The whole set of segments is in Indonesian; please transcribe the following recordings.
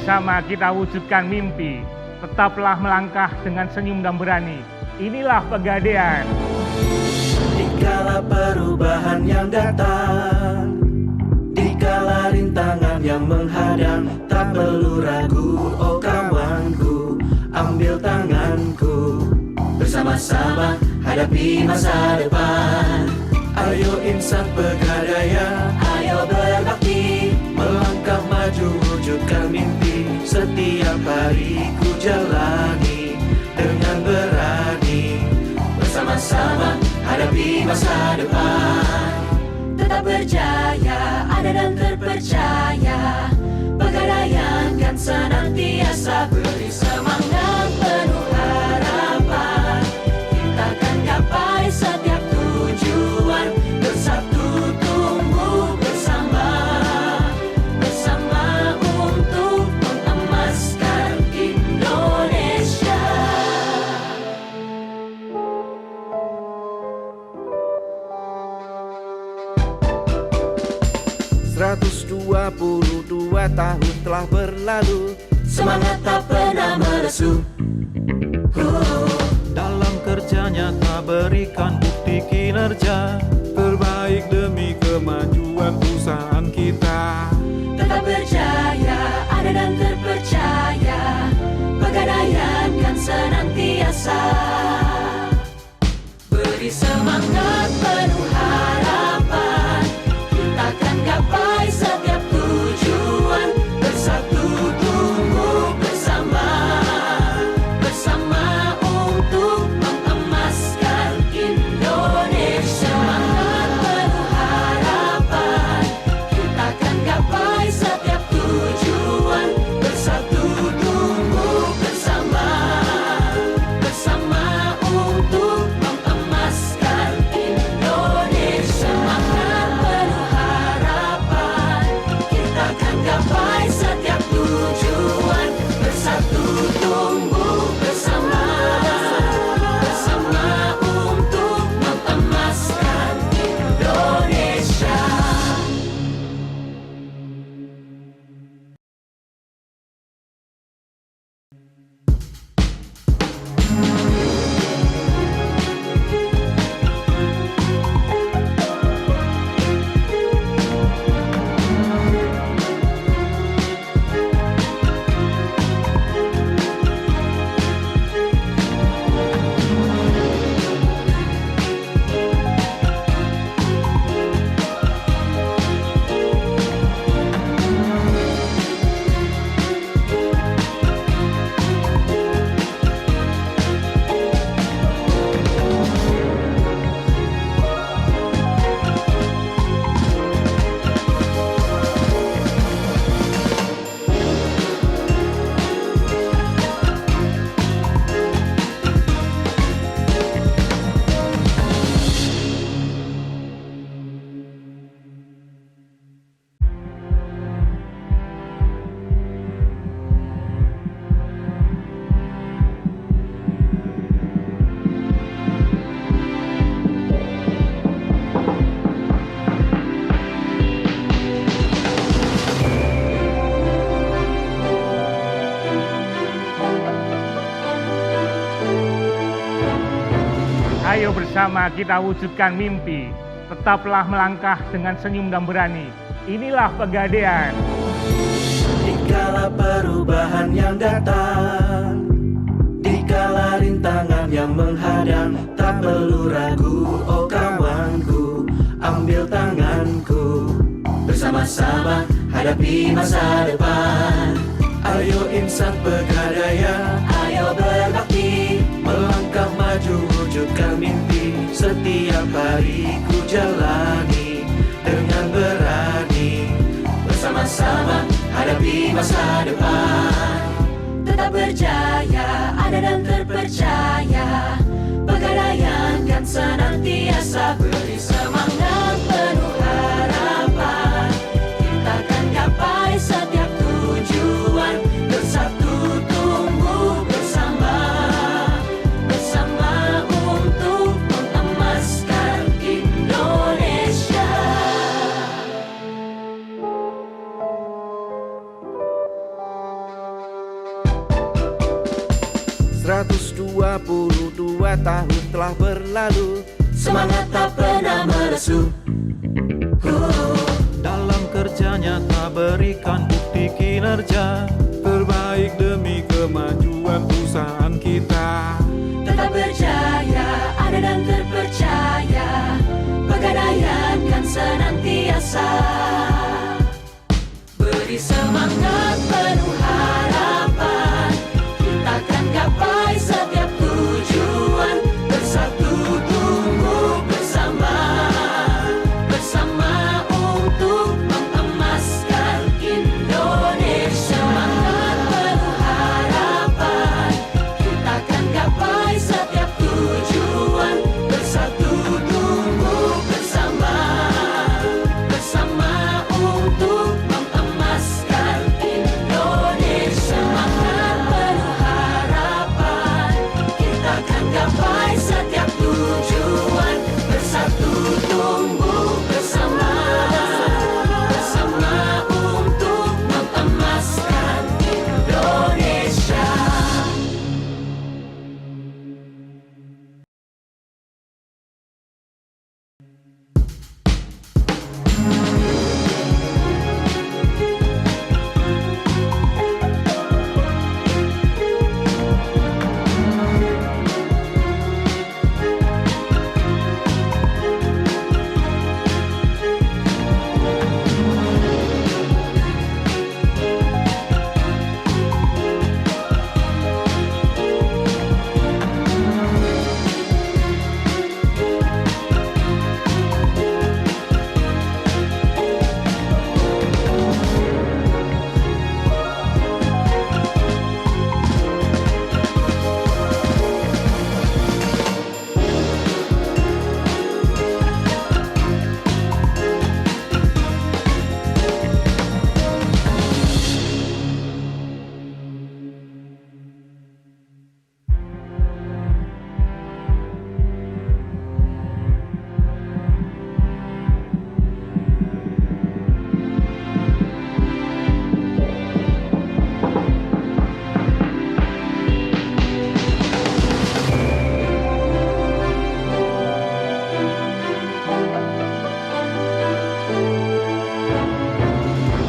bersama kita wujudkan mimpi. Tetaplah melangkah dengan senyum dan berani. Inilah Pegadaian. Dikala perubahan yang datang, dikala rintangan yang menghadang, tak perlu ragu, oh kawanku, ambil tanganku. Bersama-sama hadapi masa depan. Ayo insan Pegadaian, ayo berbakti, melangkah maju wujudkan mimpi. Setiap hari ku jalani dengan berani. Bersama-sama hadapi masa depan. Tetap berjaya, ada dan terpercaya. Pegadaian kan senantiasa beri semangat penuh harapan. Kita akan gapai setiap tujuan, bersatu tumbuh bersama. Bersama untuk mengemaskan Indonesia. 122 tahun telah berlalu, Semangat tak pernah melesu. Dalam kerja nyata berikan bukti kinerja terbaik demi kemajuan perusahaan kita. Tetap berjaya, ada dan terpercaya. Pegadaian kan senantiasa beri semangat penuh harapan. Kita akan gapai setiap tujuan, bersatu tumbuh bersama. Bersama untuk mengemaskan Indonesia. Semangat penuh harapan. Kita akan gapai setiap tujuan, bersatu tumbuh bersama. Bersama untuk mengemaskan Indonesia. Semangat penuh harapan. Kita akan gapai setiap tujuan, bersatu tumbuh bersama. Bersama untuk mengemaskan Indonesia. Ayo bersama kita wujudkan mimpi. Tetaplah melangkah dengan senyum dan berani. Inilah Pegadaian. dikala perubahan yang datang, dikala rintangan yang menghadang, tak perlu ragu, oh kawanku, ambil tanganku. Bersama-sama hadapi masa depan. Ayo insan Pegadaian, ayo berbakti, melangkah maju wujudkan mimpi. Setiap hari ku jalani dengan berani. Bersama-sama hadapi masa depan. Tetap berjaya, ada dan terpercaya. Pegadaian kan senantiasa beri semangat penuh harapan. Kita akan gapai setiap tujuan, bersatu tumbuh bersama. Bersama untuk mengemaskan Indonesia. tahun telah berlalu, Semangat tak pernah melesu. dalam kerja nyata berikan bukti kinerja terbaik demi kemajuan perusahaan kita. Tetap berjaya, ada dan terpercaya, pegadaian kan senantiasa. Beri semangat penuh harapan, kita akan gapai setiap tujuan. Bersatu tumbuh bersama, bersama untuk mengemaskan Indonesia. Semangat penuh harapan, kita akan gapai setiap tujuan. Bersatu tumbuh bersama, bersama untuk mengemaskan Indonesia. Semangat penuh harapan, kita akan gapai setiap tujuan. Bersatu tumbuh bersama, bersama untuk mengemaskan Indonesia.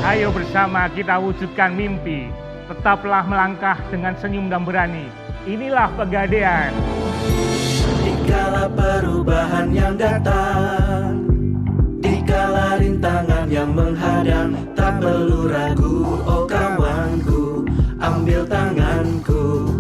Ayo bersama kita wujudkan mimpi. Tetaplah melangkah dengan senyum dan berani. Inilah Pegadaian. Dikala perubahan yang datang, dikala rintangan yang menghadang, tak perlu ragu, oh kawanku, ambil tanganku.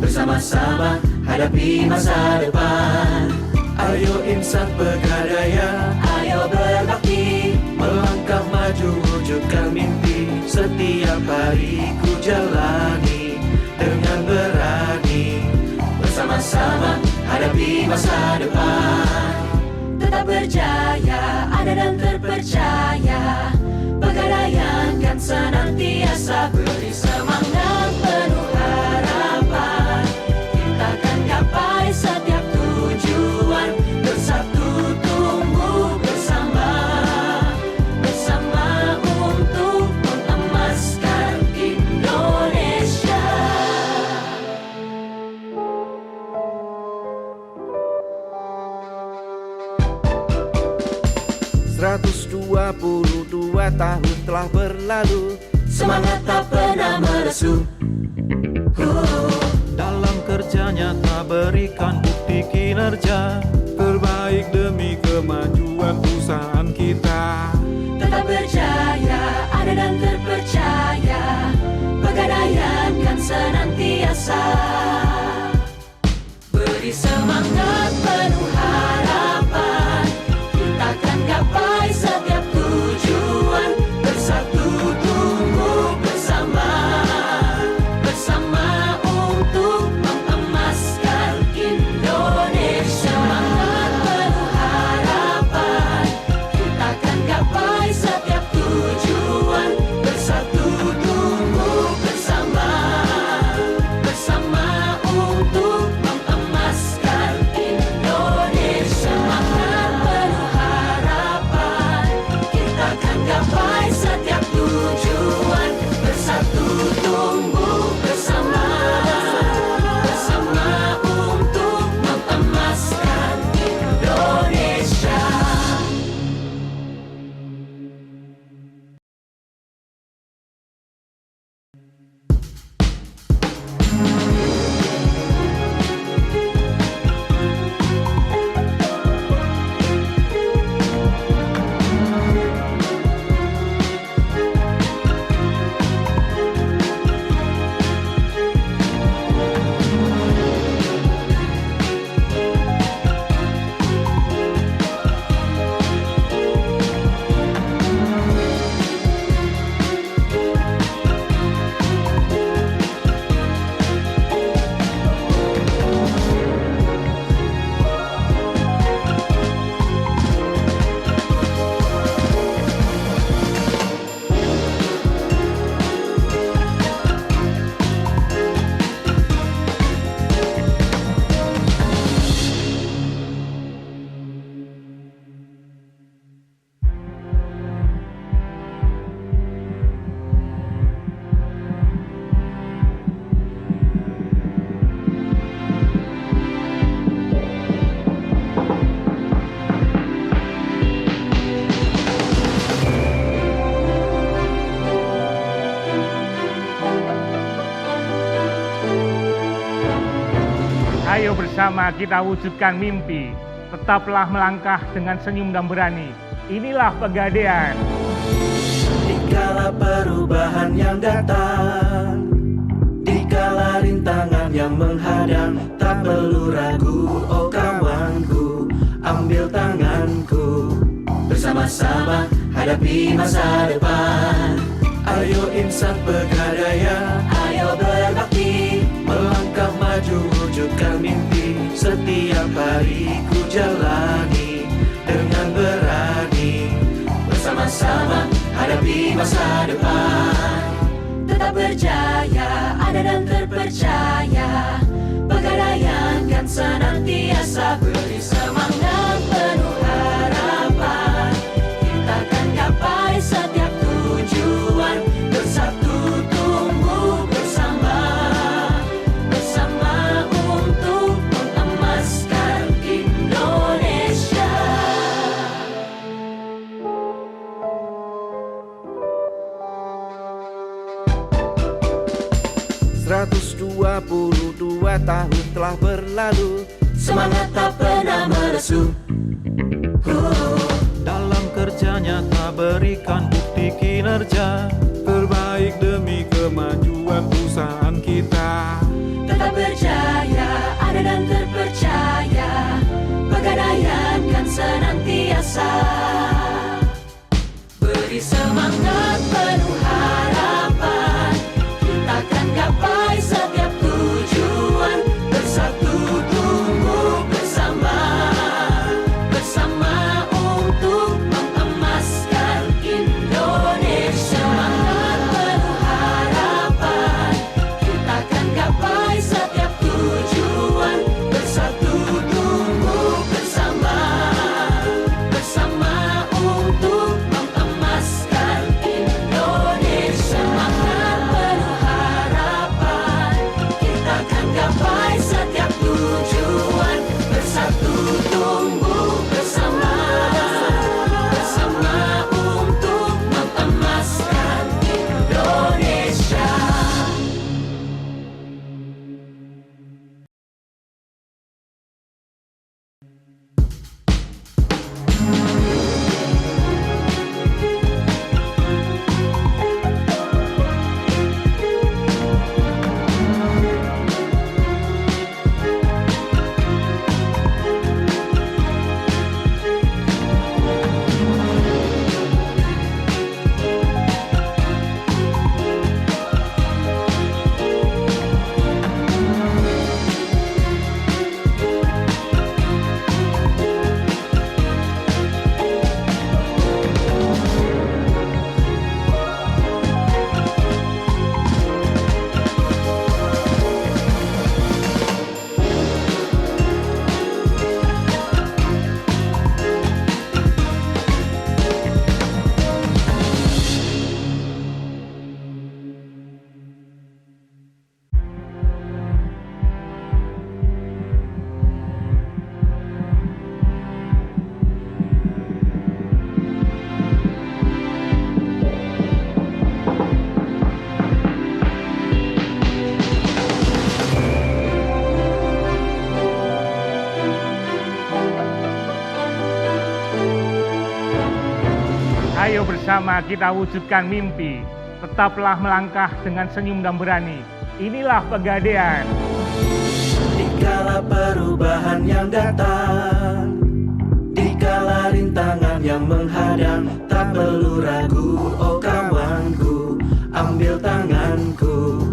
Bersama-sama hadapi masa depan. Ayo insan Pegadaian, ayo berbakti, melangkah maju wujudkan mimpi. Setiap hari ku jalani dengan berani. Bersama-sama hadapi masa depan. Tetap berjaya, ada dan terpercaya, pegadaian kan senantiasa. Beri semangat penuh harapan, kita akan gapai setiap tujuan. Bersatu tumbuh bersama, bersama untuk mengemaskan Indonesia. 122 tahun telah berlalu, Semangat tak pernah melesu. dalam kerja nyata berikan bukti kinerja terbaik demi kemajuan perusahaan kita. Tetap berjaya, ada dan terpercaya, pegadaian kan senantiasa. Beri semangat penuh harapan, kita akan gapai setiap tujuan. Bersatu tumbuh bersama, bersama untuk mengemaskan Indonesia. Semangat penuh bersama kita wujudkan mimpi. Tetaplah melangkah dengan senyum dan berani. Inilah Pegadaian. Dikala perubahan yang datang, dikala rintangan yang menghadang, tak perlu ragu, oh kawanku, ambil tanganku. Bersama-sama hadapi masa depan. Ayo insan Pegadaian, ayo berbakti, melangkah maju wujudkan mimpi. Setiap hari ku jalani dengan berani. Bersama-sama hadapi masa depan. Tetap berjaya, ada dan terpercaya. Pegadaian kan senantiasa beri semangat penuh harapan. Kita kan gapai setiap tujuan, bersatu tumbuh bersama. Bersama untuk mengemaskan Indonesia. 122 tahun telah berlalu, Semangat tak pernah meresu. dalam kerja nyata berikan bukti kinerja terbaik demi kemajuan perusahaan kita. Tetap berjaya, ada dan terpercaya. Pegadaian kan senantiasa beri semangat penuh harapan. Kita kan gapai setiap tujuan, bersatu tumbuh bersama. Bersama untuk mengemaskan Indonesia. Semangat penuh harapan. Kita kan gapai setiap tujuan, bersatu tumbuh bersama. Bersama untuk mengemaskan Indonesia. Semangat penuh harapan. Kita kan gapai setiap tujuan, bersatu tumbuh bersama. Bersama untuk mengemaskan Indonesia. Ayo bersama kita wujudkan mimpi. Tetaplah melangkah dengan senyum dan berani. Inilah Pegadaian. Dikala perubahan yang datang, dikala rintangan yang menghadang, tak perlu ragu, oh kawanku, ambil tanganku.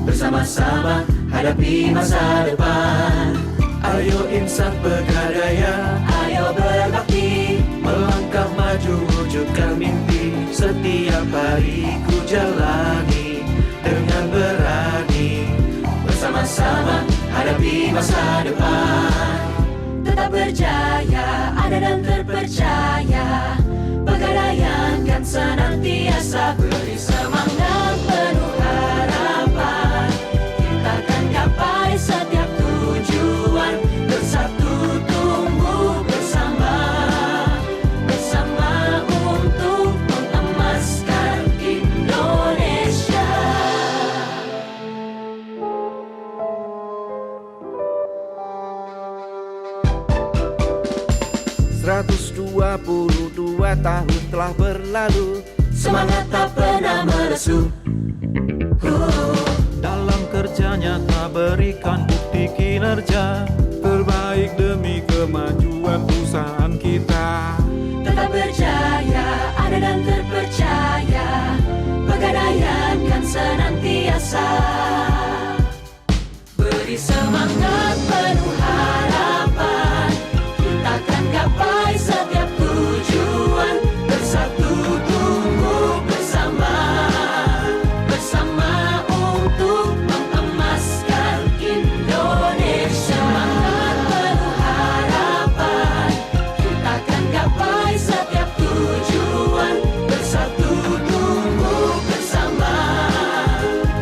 Bersama-sama hadapi masa depan. Ayo insan Pegadaian, ayo berbakti, melangkah maju wujudkan mimpi. Setiap hari ku jalani dengan berani. Bersama-sama hadapi masa depan. Tetap berjaya, ada dan terpercaya. Pegadaian kan senantiasa beri semangat penuh harapan. Kita kan gapai setiap tujuan, bersatu tumbuh bersama. Bersama untuk mengemaskan Indonesia. 22 tahun telah berlalu, Semangat tak pernah melesu. dalam kerja nyata berikan bukti kinerja terbaik demi kemajuan perusahaan kita. Tetap berjaya, ada dan terpercaya, Pegadaian kan senantiasa beri semangat penuh harapan. Kita kan gapai setiap tujuan, bersatu tumbuh bersama, bersama untuk mengemaskan Indonesia. Semangat penuh harapan, kita kan gapai setiap tujuan, bersatu tumbuh bersama,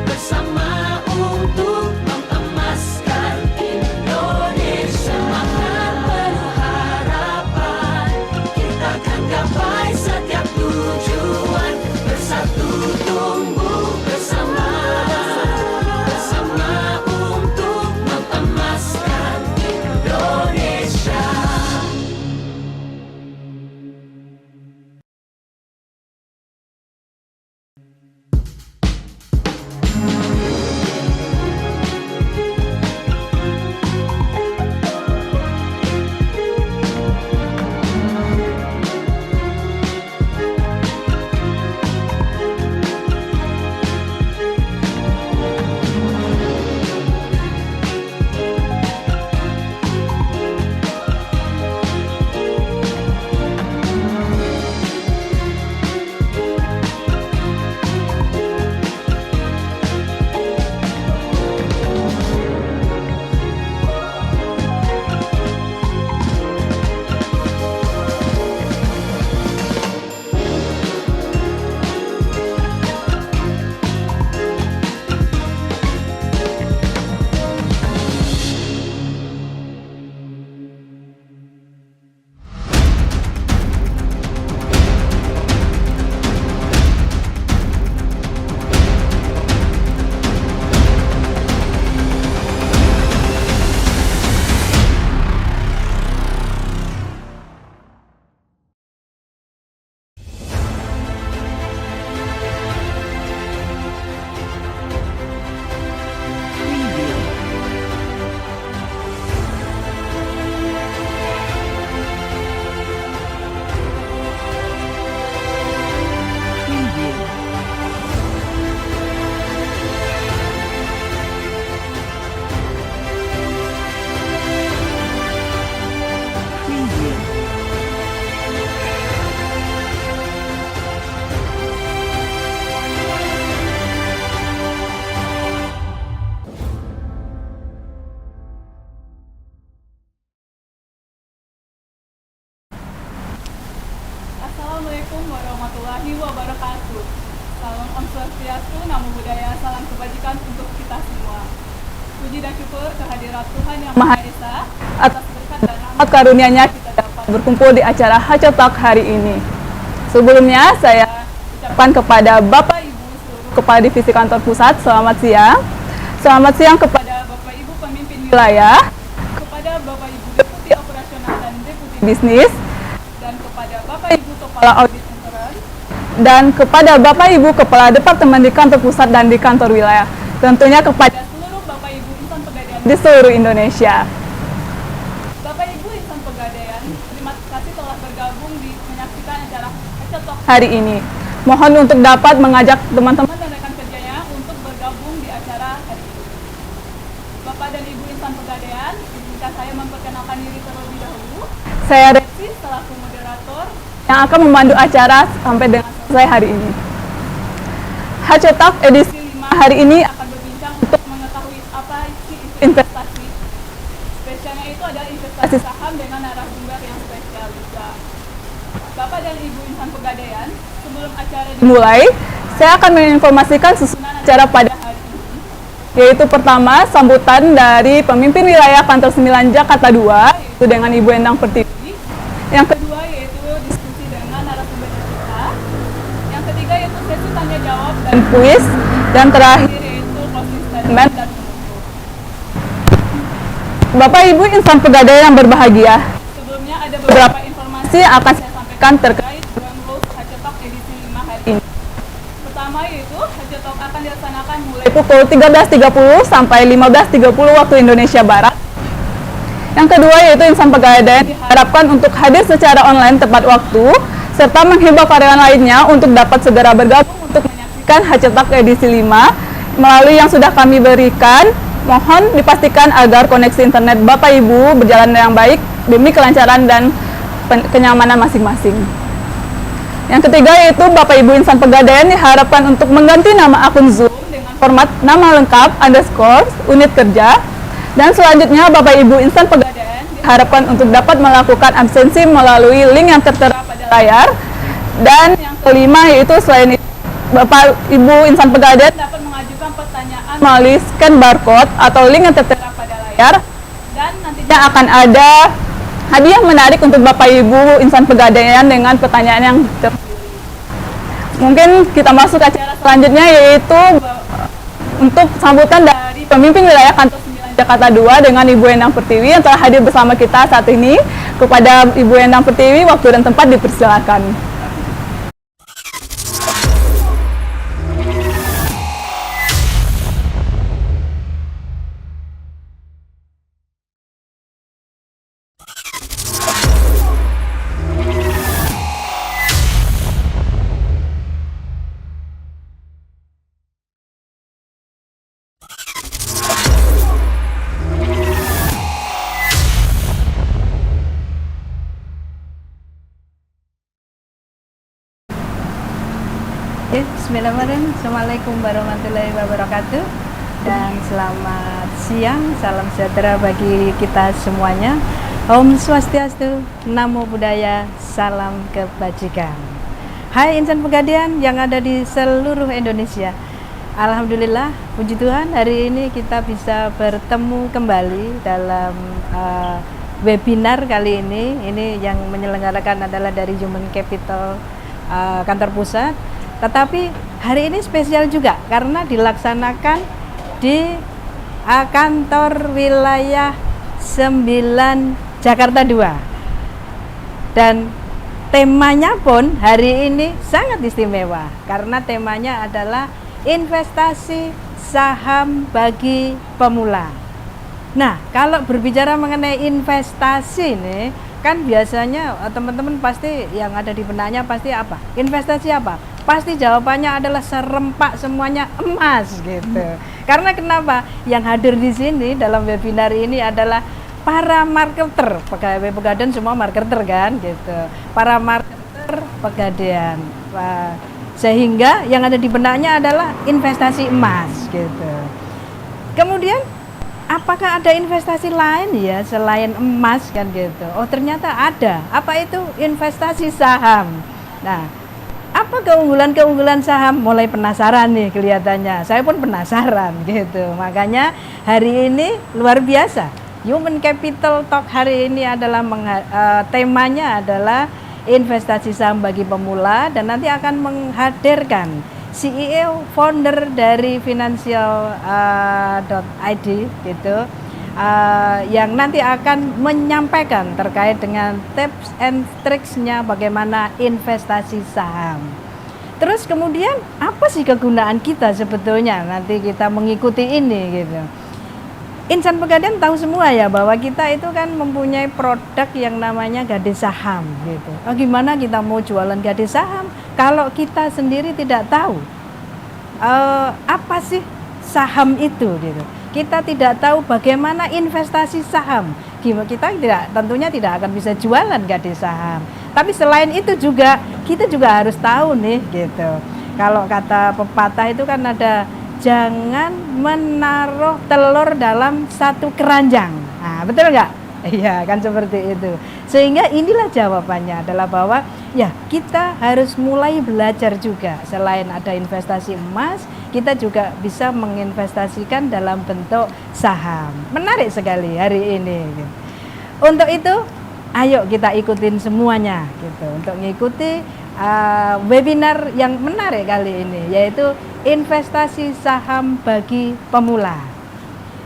bersama untuk mengemaskan Indonesia. Semangat penuh harapan, kita kan gapai setiap tujuan, bersatu tumbuh bersama, bersama untuk mengemaskan Indonesia. Assalamualaikum warahmatullahi wabarakatuh. Salam Om Swastiastu, Namo Buddhaya, salam kebajikan untuk kita semua. Puji dan syukur kehadirat Tuhan Yang Maha Esa atas berkat dan rahmat karunia-Nya kita dapat berkumpul di acara Hacotalk hari ini. Sebelumnya saya ucapkan kepada Bapak Ibu seluruh Kepala Divisi Kantor Pusat, selamat siang. Selamat siang kepada Bapak Ibu pemimpin wilayah, kepada Bapak Ibu Deputi Operasional dan Deputi Bisnis, dan kepada Bapak Ibu Kepala Audit Intern, dan kepada Bapak Ibu Kepala Departemen di Kantor Pusat dan di Kantor Wilayah. Tentunya kepada seluruh Bapak Ibu insan Pegadaian di seluruh Indonesia. Bapak Ibu insan Pegadaian, terima kasih telah bergabung di menyaksikan acara Hacotalk hari ini. Mohon untuk dapat mengajak teman-teman dan rekan kerjanya untuk bergabung di acara hari ini. Bapak dan Ibu insan Pegadaian, izinkan saya memperkenalkan diri terlebih dahulu. Saya Resi selaku moderator yang akan memandu acara sampai dengan selesai hari ini. Hacotalk edisi 5 hari ini akan berbincang untuk mengetahui apa sih itu investasi. Spesialnya itu adalah investasi saham dengan narasumber yang spesial juga. Bapak dan Ibu insan Pegadaian, sebelum acara dimulai, saya akan menginformasikan susunan acara pada hari ini. Yaitu pertama, sambutan dari pemimpin wilayah Kantor 9 Jakarta 2, yaitu dengan Ibu Endang Pertiwi. Yang kedua yaitu diskusi dengan narasumber kita. Yang ketiga yaitu sesi tanya jawab dan kuis. Dan terakhir yaitu closing statement dan penutup. Bapak Ibu insan Pegadaian yang berbahagia, sebelumnya ada beberapa informasi yang akan saya sampaikan terkait dengan rules Hacetalk edisi 5 hari ini. Pertama yaitu Hacetalk akan dilaksanakan mulai pukul 13.30 sampai 15.30 waktu Indonesia Barat. Yang kedua yaitu insan pegadaian diharapkan untuk hadir secara online tepat waktu, serta menghimbau karyawan lainnya untuk dapat segera bergabung untuk menyaksikan Hacetalk edisi 5 melalui yang sudah kami berikan. Mohon dipastikan agar koneksi internet Bapak Ibu berjalan dengan baik demi kelancaran dan kenyamanan masing-masing. Yang ketiga yaitu Bapak Ibu insan pegadaian diharapkan untuk mengganti nama akun Zoom dengan format nama lengkap _ unit kerja. Dan selanjutnya Bapak Ibu insan pegadaian diharapkan untuk dapat melakukan absensi melalui link yang tertera pada layar. Dan yang kelima yaitu selain itu Bapak Ibu insan pegadaian dapat mengajukan pertanyaan melalui scan barcode atau link yang tertera pada layar, dan nantinya akan ada hadiah menarik untuk Bapak Ibu insan pegadaian dengan pertanyaan yang terpilih. Mungkin kita masuk ke acara selanjutnya yaitu untuk sambutan dari pemimpin wilayah kantor 9 Jakarta 2 dengan Ibu Endang Pertiwi yang telah hadir bersama kita saat ini. Kepada Ibu Endang Pertiwi, waktu dan tempat dipersilakan. Bismillahirrahmanirrahim. Assalamualaikum warahmatullahi wabarakatuh. Dan selamat siang, salam sejahtera bagi kita semuanya. Om Swastiastu, Namo Buddhaya, salam kebajikan. Hai insan pegadaian yang ada di seluruh Indonesia. Alhamdulillah, puji Tuhan, hari ini kita bisa bertemu kembali dalam webinar kali ini. Ini yang menyelenggarakan adalah dari Human Capital kantor pusat. Tetapi hari ini spesial juga karena dilaksanakan di kantor wilayah 9 Jakarta 2. Dan temanya pun hari ini sangat istimewa karena temanya adalah investasi saham bagi pemula. Nah, kalau berbicara mengenai investasi nih, kan biasanya teman-teman pasti yang ada di benaknya pasti apa? Investasi apa? Pasti jawabannya adalah serempak semuanya emas gitu. Karena kenapa? Yang hadir di sini dalam webinar ini adalah para marketer, pegawai pegadaian semua marketer kan gitu. Para marketer pegadaian. Sehingga yang ada di benaknya adalah investasi emas gitu. Kemudian apakah ada investasi lain ya selain emas kan gitu? Oh ternyata ada. Apa itu? Investasi saham. Nah, apa keunggulan-keunggulan saham? Mulai penasaran nih kelihatannya. Saya pun penasaran gitu. Makanya hari ini luar biasa. Human Capital Talk hari ini adalah temanya adalah investasi saham bagi pemula, dan nanti akan menghadirkan CEO founder dari Financial.id gitu, yang nanti akan menyampaikan terkait dengan tips and tricksnya bagaimana investasi saham. Terus kemudian apa sih kegunaan kita sebetulnya nanti kita mengikuti ini gitu. Insan pegadaian tahu semua ya bahwa kita itu kan mempunyai produk yang namanya gadis saham gitu. Oh, gimana kita mau jualan gadis saham kalau kita sendiri tidak tahu apa sih saham itu gitu. Kita tidak tahu bagaimana investasi saham. Kita tentunya tidak akan bisa jualan gadis saham. Tapi selain itu juga kita juga harus tahu nih gitu. Kalau kata pepatah itu kan ada jangan menaruh telur dalam satu keranjang. Nah, betul nggak? Iya, kan seperti itu. Sehingga inilah jawabannya adalah bahwa ya kita harus mulai belajar juga. Selain ada investasi emas, kita juga bisa menginvestasikan dalam bentuk saham. Menarik sekali hari ini. Untuk itu, ayo kita ikutin semuanya gitu. Untuk mengikuti webinar yang menarik kali ini, yaitu investasi saham bagi pemula.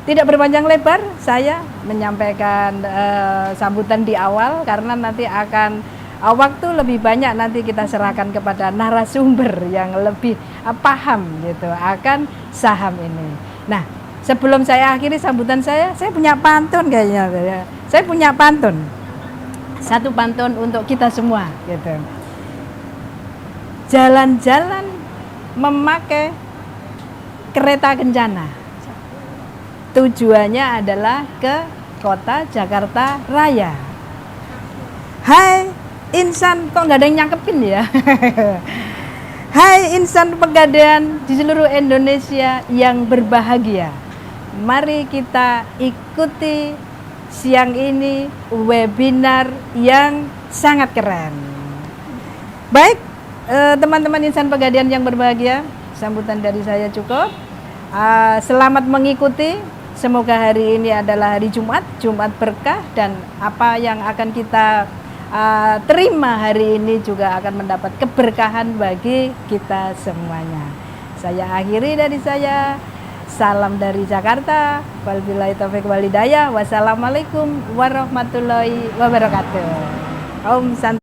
Tidak berpanjang lebar, saya menyampaikan sambutan di awal karena nanti akan waktu lebih banyak nanti kita serahkan kepada narasumber yang lebih paham gitu akan saham ini. Nah, sebelum saya akhiri sambutan saya punya pantun kayaknya. Saya punya pantun. Satu pantun untuk kita semua gitu. Jalan-jalan memakai kereta kencana. Tujuannya adalah ke kota Jakarta Raya. Hai insan, kok nggak ada yang nyangkepin ya? Hai insan Pegadaian di seluruh Indonesia yang berbahagia. Mari kita ikuti siang ini webinar yang sangat keren. Baik, teman-teman insan Pegadaian yang berbahagia, sambutan dari saya cukup. Selamat mengikuti. Semoga hari ini adalah hari Jumat berkah, dan apa yang akan kita terima hari ini juga akan mendapat keberkahan bagi kita semuanya. Saya akhiri dari saya. Salam dari Jakarta. Wabillahi taufiq wal hidayah. Wassalamualaikum warahmatullahi wabarakatuh. Om Santi.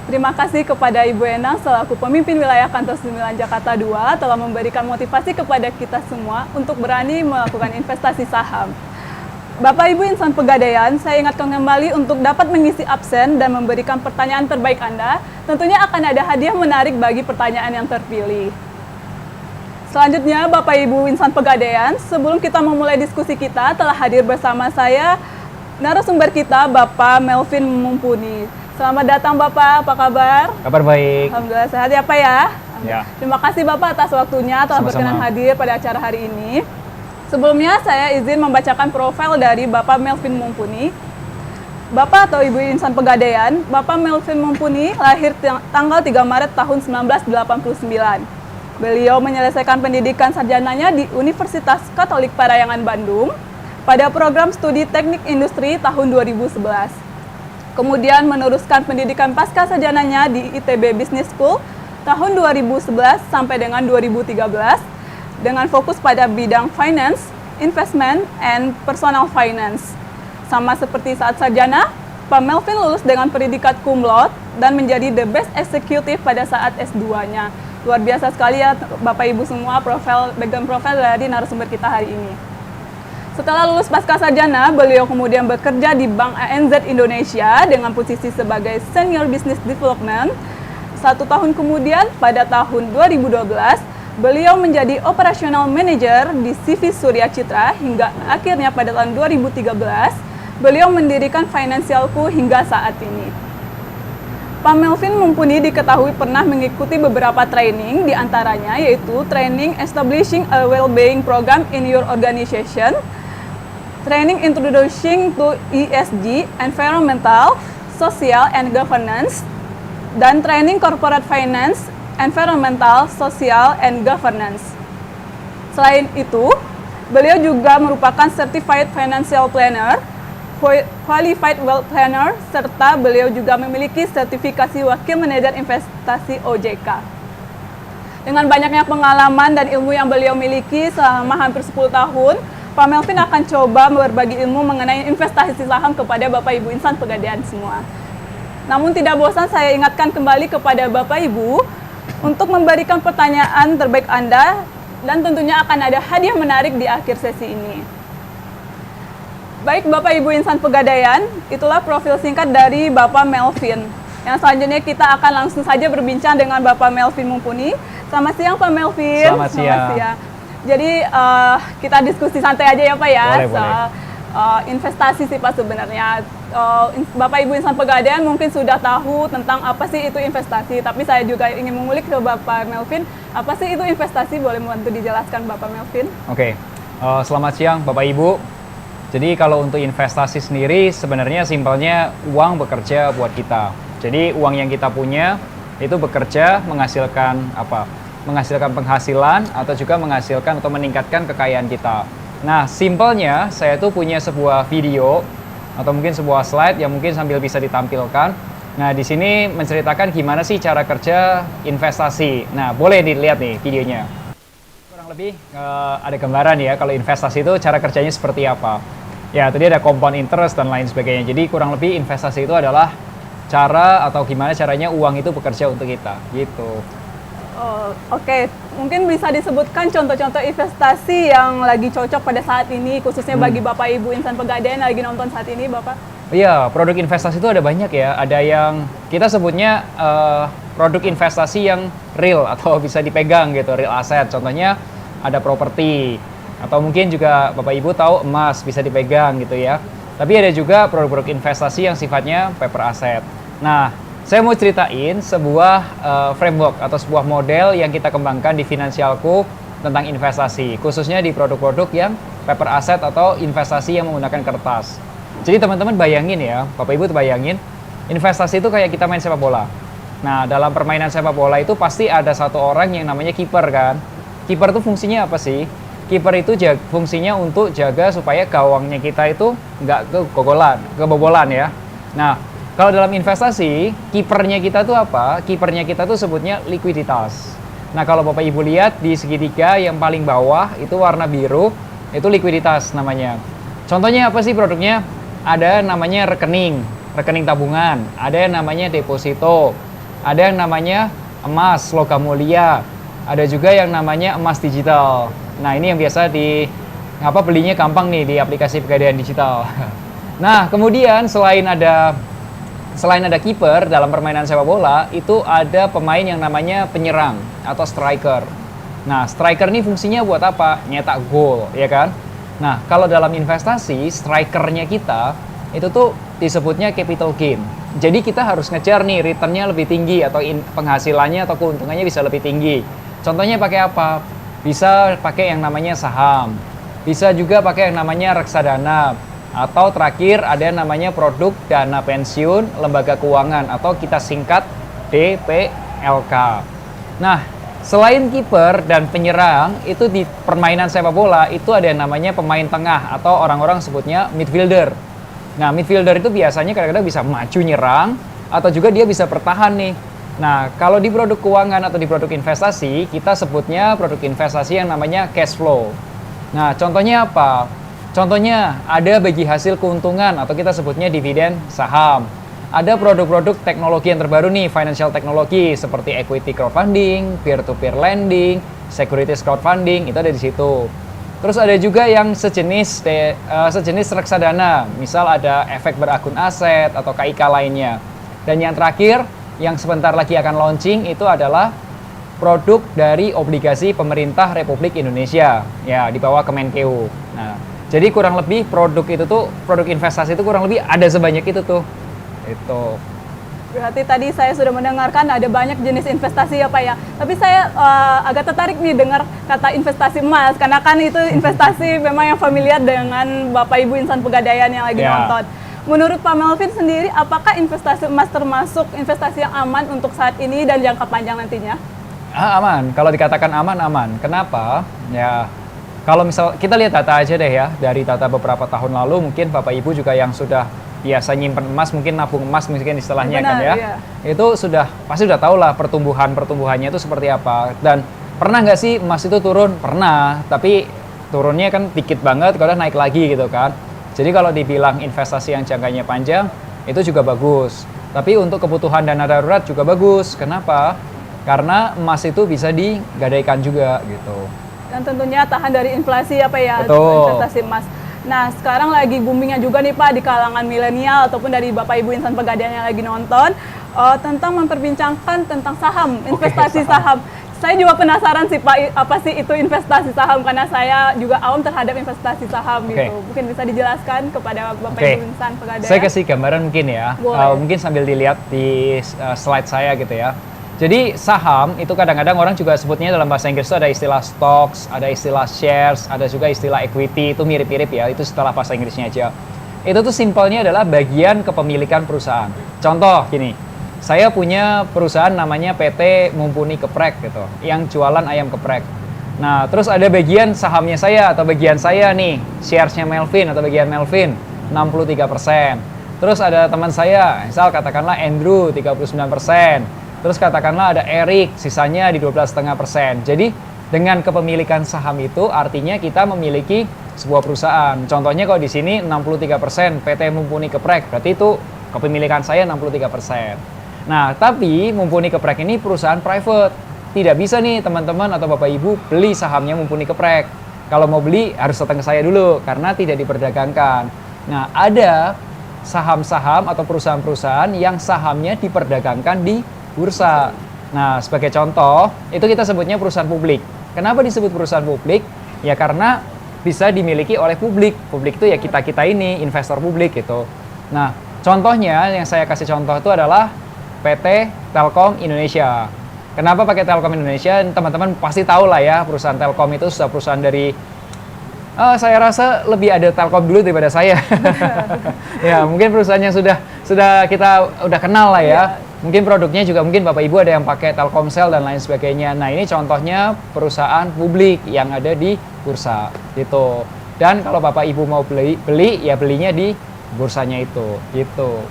Terima kasih kepada Ibu Enang selaku pemimpin wilayah Kantor 9 Jakarta 2 telah memberikan motivasi kepada kita semua untuk berani melakukan investasi saham. Bapak Ibu insan Pegadaian, saya ingatkan kembali untuk dapat mengisi absen dan memberikan pertanyaan terbaik Anda. Tentunya akan ada hadiah menarik bagi pertanyaan yang terpilih. Selanjutnya, Bapak Ibu insan Pegadaian, sebelum kita memulai diskusi kita, telah hadir bersama saya narasumber kita, Bapak Melvin Mumpuni. Selamat datang Bapak, apa kabar? Kabar baik. Alhamdulillah sehat ya Pak ya? Ya. Terima kasih Bapak atas waktunya telah berkenan hadir pada acara hari ini. Sebelumnya saya izin membacakan profil dari Bapak Melvin Mumpuni. Bapak atau Ibu insan Pegadaian, Bapak Melvin Mumpuni lahir tanggal 3 Maret tahun 1989. Beliau menyelesaikan pendidikan sarjananya di Universitas Katolik Parahyangan Bandung pada program studi Teknik Industri tahun 2011. Kemudian meneruskan pendidikan pasca sarjananya di ITB Business School tahun 2011 sampai dengan 2013 dengan fokus pada bidang finance, investment, and personal finance. Sama seperti saat sarjana, Pak Melvin lulus dengan predikat cum laude dan menjadi the best executive pada saat S2-nya. Luar biasa sekali ya Bapak Ibu semua background profil dari narasumber kita hari ini. Setelah lulus pasca sarjana, beliau kemudian bekerja di Bank ANZ Indonesia dengan posisi sebagai Senior Business Development. 1 tahun kemudian, pada tahun 2012, beliau menjadi Operational Manager di CV Surya Citra hingga akhirnya pada tahun 2013, beliau mendirikan Financialku hingga saat ini. Pak Melvin Mumpuni diketahui pernah mengikuti beberapa training, diantaranya yaitu Training Establishing a Well-Being Program in Your Organization, Training Introducing to ESG, Environmental, Social, and Governance, dan Training Corporate Finance, Environmental, Social, and Governance. Selain itu, beliau juga merupakan Certified Financial Planner, Qualified Wealth Planner, serta beliau juga memiliki sertifikasi Wakil Manajer Investasi OJK. Dengan banyaknya pengalaman dan ilmu yang beliau miliki selama hampir 10 tahun, Pak Melvin akan coba berbagi ilmu mengenai investasi saham kepada Bapak Ibu insan Pegadaian semua. Namun tidak bosan saya ingatkan kembali kepada Bapak Ibu, untuk memberikan pertanyaan terbaik Anda dan tentunya akan ada hadiah menarik di akhir sesi ini. Baik Bapak Ibu insan Pegadaian, itulah profil singkat dari Bapak Melvin. Yang selanjutnya kita akan langsung saja berbincang dengan Bapak Melvin Mumpuni. Selamat siang Pak Melvin. Selamat siang. Jadi kita diskusi santai aja ya Pak ya. Boleh. Investasi sih Pak sebenarnya. Bapak Ibu insan Pegadaian mungkin sudah tahu tentang apa sih itu investasi. Tapi saya juga ingin mengulik ke Bapak Melvin. Apa sih itu investasi? Boleh membantu dijelaskan Bapak Melvin? Oke, selamat siang Bapak Ibu. Jadi kalau untuk investasi sendiri sebenarnya simpelnya uang bekerja buat kita. Jadi uang yang kita punya itu bekerja menghasilkan apa? Menghasilkan penghasilan atau juga menghasilkan atau meningkatkan kekayaan kita. Nah, simpelnya saya tuh punya sebuah video atau mungkin sebuah slide yang mungkin sambil bisa ditampilkan. Nah, di sini menceritakan gimana sih cara kerja investasi. Nah, boleh dilihat nih videonya. Kurang lebih ada gambaran ya kalau investasi itu cara kerjanya seperti apa. Ya, tadi ada compound interest dan lain sebagainya. Jadi kurang lebih investasi itu adalah cara atau gimana caranya uang itu bekerja untuk kita, gitu. Oh, oke. Mungkin bisa disebutkan contoh-contoh investasi yang lagi cocok pada saat ini, khususnya bagi Bapak Ibu insan Pegadaian yang lagi nonton saat ini, Bapak? Iya, produk investasi itu ada banyak ya. Ada yang kita sebutnya produk investasi yang real atau bisa dipegang gitu, real asset. Contohnya ada properti. Atau mungkin juga Bapak Ibu tahu emas bisa dipegang gitu ya. Tapi ada juga produk-produk investasi yang sifatnya paper asset. Nah, saya mau ceritain sebuah framework atau sebuah model yang kita kembangkan di Finansialku tentang investasi. Khususnya di produk-produk yang paper asset atau investasi yang menggunakan kertas. Jadi teman-teman bayangin ya, Bapak Ibu bayangin, investasi itu kayak kita main sepak bola. Nah, dalam permainan sepak bola itu pasti ada satu orang yang namanya kiper kan. Kiper itu fungsinya apa sih? Kiper itu fungsinya untuk jaga supaya gawangnya kita itu nggak kebobolan ya. Nah, kalau dalam investasi, kipernya kita tuh apa? Kipernya kita tuh sebutnya likuiditas. Nah, kalau Bapak Ibu lihat di segitiga yang paling bawah itu warna biru, itu likuiditas namanya. Contohnya apa sih produknya? Ada namanya rekening tabungan, ada yang namanya deposito, ada yang namanya emas logam mulia, ada juga yang namanya emas digital. Nah, ini yang biasa belinya gampang nih di aplikasi Pegadaian digital. Nah, kemudian selain ada kiper dalam permainan sepak bola, itu ada pemain yang namanya penyerang atau striker. Nah, striker ini fungsinya buat apa? Nyetak gol, ya kan? Nah, kalau dalam investasi, strikernya kita itu tuh disebutnya capital gain. Jadi kita harus ngejar nih returnnya lebih tinggi atau penghasilannya atau keuntungannya bisa lebih tinggi. Contohnya pakai apa? Bisa pakai yang namanya saham, bisa juga pakai yang namanya reksadana, atau terakhir ada yang namanya produk dana pensiun lembaga keuangan atau kita singkat DPLK. Nah, selain kiper dan penyerang, itu di permainan sepak bola itu ada yang namanya pemain tengah atau orang-orang sebutnya midfielder. Nah, midfielder itu biasanya kadang-kadang bisa maju nyerang atau juga dia bisa bertahan nih. Nah, kalau di produk keuangan atau di produk investasi, kita sebutnya produk investasi yang namanya cash flow. Nah, contohnya apa? Contohnya ada bagi hasil keuntungan atau kita sebutnya dividen saham. Ada produk-produk teknologi yang terbaru nih, financial technology seperti equity crowdfunding, peer-to-peer lending, securities crowdfunding, itu ada di situ. Terus ada juga yang sejenis reksadana, misal ada efek berakun aset atau KIK lainnya. Dan yang terakhir, yang sebentar lagi akan launching itu adalah produk dari obligasi pemerintah Republik Indonesia ya di bawah Kemenkeu. Nah, jadi kurang lebih produk investasi itu kurang lebih ada sebanyak itu tuh. Itu. Berarti tadi saya sudah mendengarkan ada banyak jenis investasi ya Pak ya. Tapi saya agak tertarik nih dengar kata investasi emas karena kan itu investasi memang yang familiar dengan Bapak Ibu insan Pegadaian yang lagi nonton. Menurut Pak Melvin sendiri, apakah investasi emas termasuk investasi yang aman untuk saat ini dan jangka panjang nantinya? Aman. Kalau dikatakan aman. Kenapa? Ya, kalau misal kita lihat data aja deh ya, dari data beberapa tahun lalu mungkin Bapak Ibu juga yang sudah biasa nyimpen emas, mungkin nabung emas mungkin istilahnya. Benar, kan ya. Iya. Itu pasti sudah tahu lah pertumbuhannya itu seperti apa. Dan pernah nggak sih emas itu turun? Pernah, tapi turunnya kan dikit banget, kalau naik lagi gitu kan. Jadi kalau dibilang investasi yang jangkanya panjang, itu juga bagus. Tapi untuk kebutuhan dana darurat juga bagus. Kenapa? karena emas itu bisa digadaikan juga gitu. Dan tentunya tahan dari inflasi apa ya, Betul. investasi emas. Nah, sekarang lagi boomingnya juga nih Pak di kalangan milenial ataupun dari Bapak Ibu insan pegadaian yang lagi nonton tentang memperbincangkan tentang saham, investasi saham. Saya juga penasaran sih Pak, apa sih itu investasi saham, karena saya juga awam terhadap investasi saham gitu. Mungkin bisa dijelaskan kepada Bapak Ibu insan pegadaian. Saya kasih gambaran mungkin ya, mungkin sambil dilihat di slide saya gitu ya. Jadi saham itu kadang-kadang orang juga sebutnya dalam bahasa Inggris itu ada istilah stocks, ada istilah shares, ada juga istilah equity, itu mirip-mirip ya, itu setelah bahasa Inggrisnya aja. Itu tuh simpelnya adalah bagian kepemilikan perusahaan. Contoh gini, saya punya perusahaan namanya PT Mumpuni Geprek gitu, yang jualan ayam geprek. Nah, terus ada bagian sahamnya saya atau bagian saya nih, sharesnya Melvin atau bagian Melvin, 63%. Terus ada teman saya, misal katakanlah Andrew, 39%. Terus katakanlah ada Eric, sisanya di 12,5%. Jadi dengan kepemilikan saham itu artinya kita memiliki sebuah perusahaan. Contohnya kalau di sini 63% PT Mumpuni Geprek, berarti itu kepemilikan saya 63%. Nah, tapi Mumpuni Geprek ini perusahaan private. Tidak bisa nih teman-teman atau Bapak Ibu beli sahamnya Mumpuni Geprek. Kalau mau beli harus datang ke saya dulu karena tidak diperdagangkan. Nah, ada saham-saham atau perusahaan-perusahaan yang sahamnya diperdagangkan di bursa. Nah, sebagai contoh, itu kita sebutnya perusahaan publik. Kenapa disebut perusahaan publik? Ya karena bisa dimiliki oleh publik. Publik itu ya kita-kita ini, investor publik gitu. Nah, contohnya yang saya kasih contoh itu adalah PT Telkom Indonesia. Kenapa pakai Telkom Indonesia? Teman-teman pasti tahu lah ya, perusahaan Telkom itu sudah perusahaan dari saya rasa lebih ada Telkom dulu daripada saya. Ya, mungkin perusahaan yang sudah kita udah kenal lah ya. Mungkin produknya juga mungkin Bapak Ibu ada yang pakai Telkomsel dan lain sebagainya. Nah, ini contohnya perusahaan publik yang ada di bursa gitu. Dan kalau Bapak Ibu mau beli ya belinya di bursanya itu gitu.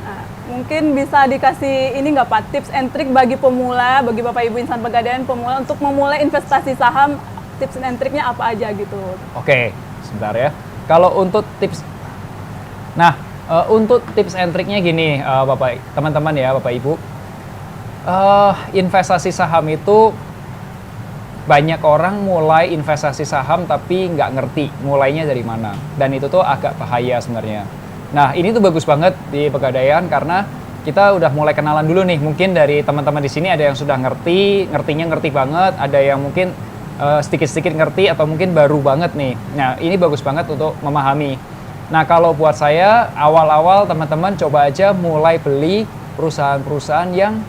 Nah, mungkin bisa dikasih ini nggak Pak, tips and trick bagi pemula, bagi Bapak Ibu insan pegadaian pemula untuk memulai investasi saham, tips and triknya apa aja gitu. Oke, sebentar ya. Kalau untuk tips, nah untuk tips and triknya gini, Bapak, teman-teman ya, Bapak Ibu, investasi saham itu banyak orang mulai investasi saham tapi nggak ngerti mulainya dari mana, dan itu tuh agak bahaya sebenarnya. Nah, ini tuh bagus banget di Pegadaian karena kita udah mulai kenalan dulu nih. Mungkin dari teman-teman di sini ada yang sudah ngertinya ngerti banget, ada yang mungkin sedikit-sedikit ngerti atau mungkin baru banget nih. Nah, ini bagus banget untuk memahami. Nah, kalau buat saya, awal-awal teman-teman coba aja mulai beli perusahaan-perusahaan yang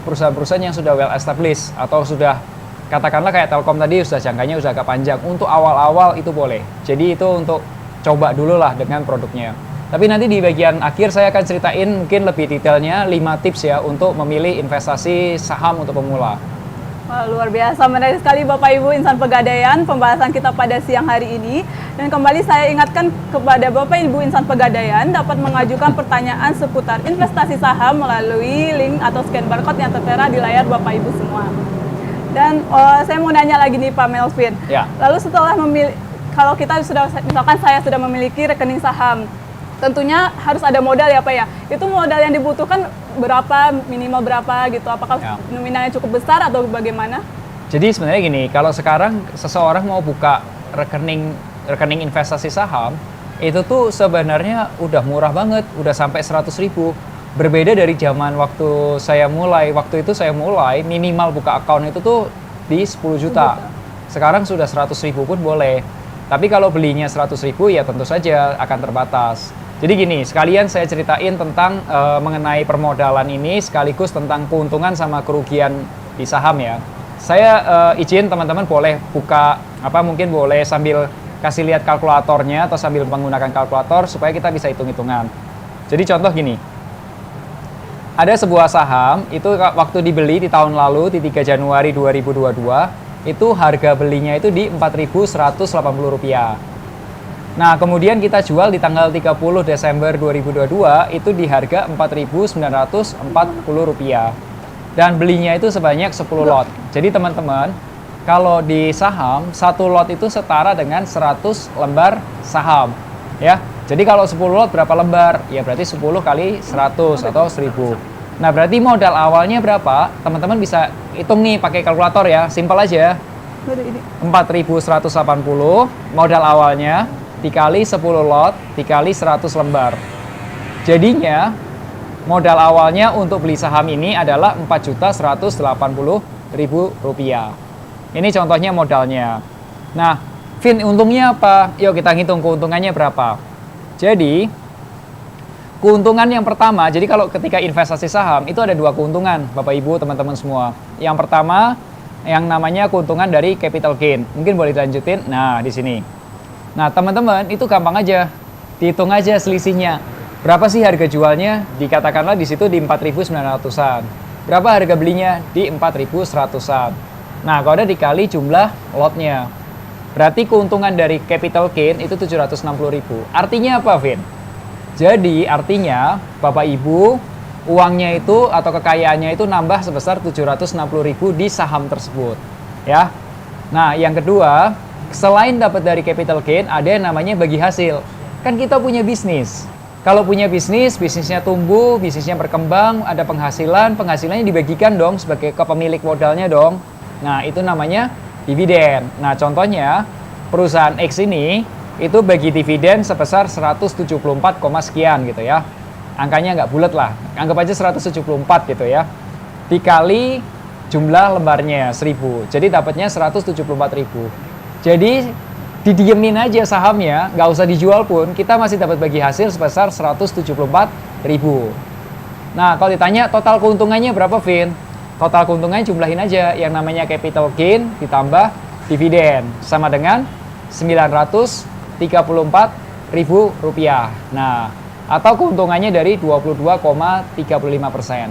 perusahaan-perusahaan yang sudah well established atau sudah katakanlah kayak Telkom tadi sudah jangkanya sudah agak panjang. Untuk awal-awal itu boleh. Jadi itu untuk coba dulu lah dengan produknya. Tapi nanti di bagian akhir saya akan ceritain mungkin lebih detailnya 5 tips ya untuk memilih investasi saham untuk pemula. Wah, luar biasa, menarik sekali Bapak Ibu insan pegadaian pembahasan kita pada siang hari ini. Dan kembali saya ingatkan kepada Bapak Ibu insan pegadaian dapat mengajukan pertanyaan seputar investasi saham melalui link atau scan barcode yang tertera di layar Bapak Ibu semua. Dan saya mau nanya lagi nih Pak Melvin. Ya. Lalu setelah kalau kita sudah, misalkan saya sudah memiliki rekening saham, tentunya harus ada modal ya Pak ya. Itu modal yang dibutuhkan berapa, minimal berapa gitu? Apakah nominalnya cukup besar atau bagaimana? Jadi sebenarnya gini, kalau sekarang seseorang mau buka rekening investasi saham, itu tuh sebenarnya udah murah banget, udah sampai 100.000. Berbeda dari zaman waktu saya mulai minimal buka account itu tuh di 10 juta. Sekarang sudah 100.000 pun boleh. Tapi kalau belinya 100.000 ya tentu saja akan terbatas. Jadi gini, sekalian saya ceritain tentang mengenai permodalan ini sekaligus tentang keuntungan sama kerugian di saham ya. Saya izin teman-teman boleh buka mungkin boleh sambil kasih lihat kalkulatornya atau sambil menggunakan kalkulator supaya kita bisa hitung-hitungan. Jadi contoh gini. Ada sebuah saham itu waktu dibeli di tahun lalu di 3 Januari 2022 itu harga belinya itu di Rp4.180. Nah, kemudian kita jual di tanggal 30 Desember 2022 itu di harga Rp4.940. Dan belinya itu sebanyak 10 lot. Jadi teman-teman, kalau di saham, 1 lot itu setara dengan 100 lembar saham. Ya. Jadi kalau 10 lot berapa lembar? Ya berarti 10 kali 100 atau 1000. Nah, berarti modal awalnya berapa? Teman-teman bisa hitung nih pakai kalkulator ya, simpel aja. 4.180 modal awalnya dikali 10 lot dikali 100 lembar. Jadinya modal awalnya untuk beli saham ini adalah Rp4.180.000. Ini contohnya modalnya. Nah, Vin, untungnya apa? Yuk kita hitung keuntungannya berapa. Jadi keuntungan yang pertama, jadi kalau ketika investasi saham itu ada dua keuntungan, Bapak Ibu, teman-teman semua. Yang pertama, yang namanya keuntungan dari capital gain. Mungkin boleh dilanjutin. Nah, di sini. Nah, teman-teman, itu gampang aja. Dihitung aja selisihnya. Berapa sih harga jualnya? Dikatakanlah di situ di 4.900-an. Berapa harga belinya? Di 4.100-an. Nah, kalau ada dikali jumlah lotnya. Berarti keuntungan dari capital gain itu 760.000. Artinya apa, Vin? Jadi artinya Bapak Ibu uangnya itu atau kekayaannya itu nambah sebesar 760.000 di saham tersebut, ya. Nah, yang kedua, selain dapat dari capital gain, ada yang namanya bagi hasil. Kan kita punya bisnis. Kalau punya bisnis, bisnisnya tumbuh, bisnisnya berkembang, ada penghasilan, penghasilannya dibagikan dong sebagai ke pemilik modalnya dong. Nah, itu namanya dividen. Nah, contohnya perusahaan X ini itu bagi dividen sebesar 174, sekian gitu ya. Angkanya nggak bulat lah, anggap aja 174 gitu ya. Dikali jumlah lembarnya 1000, jadi dapatnya 174.000. Jadi didiemin aja sahamnya, nggak usah dijual pun, kita masih dapat bagi hasil sebesar 174.000. Nah, kalau ditanya total keuntungannya berapa, Vin? Total keuntungannya jumlahin aja, yang namanya capital gain ditambah dividen, sama dengan 934.000 rupiah. Nah, atau keuntungannya dari 22,35%.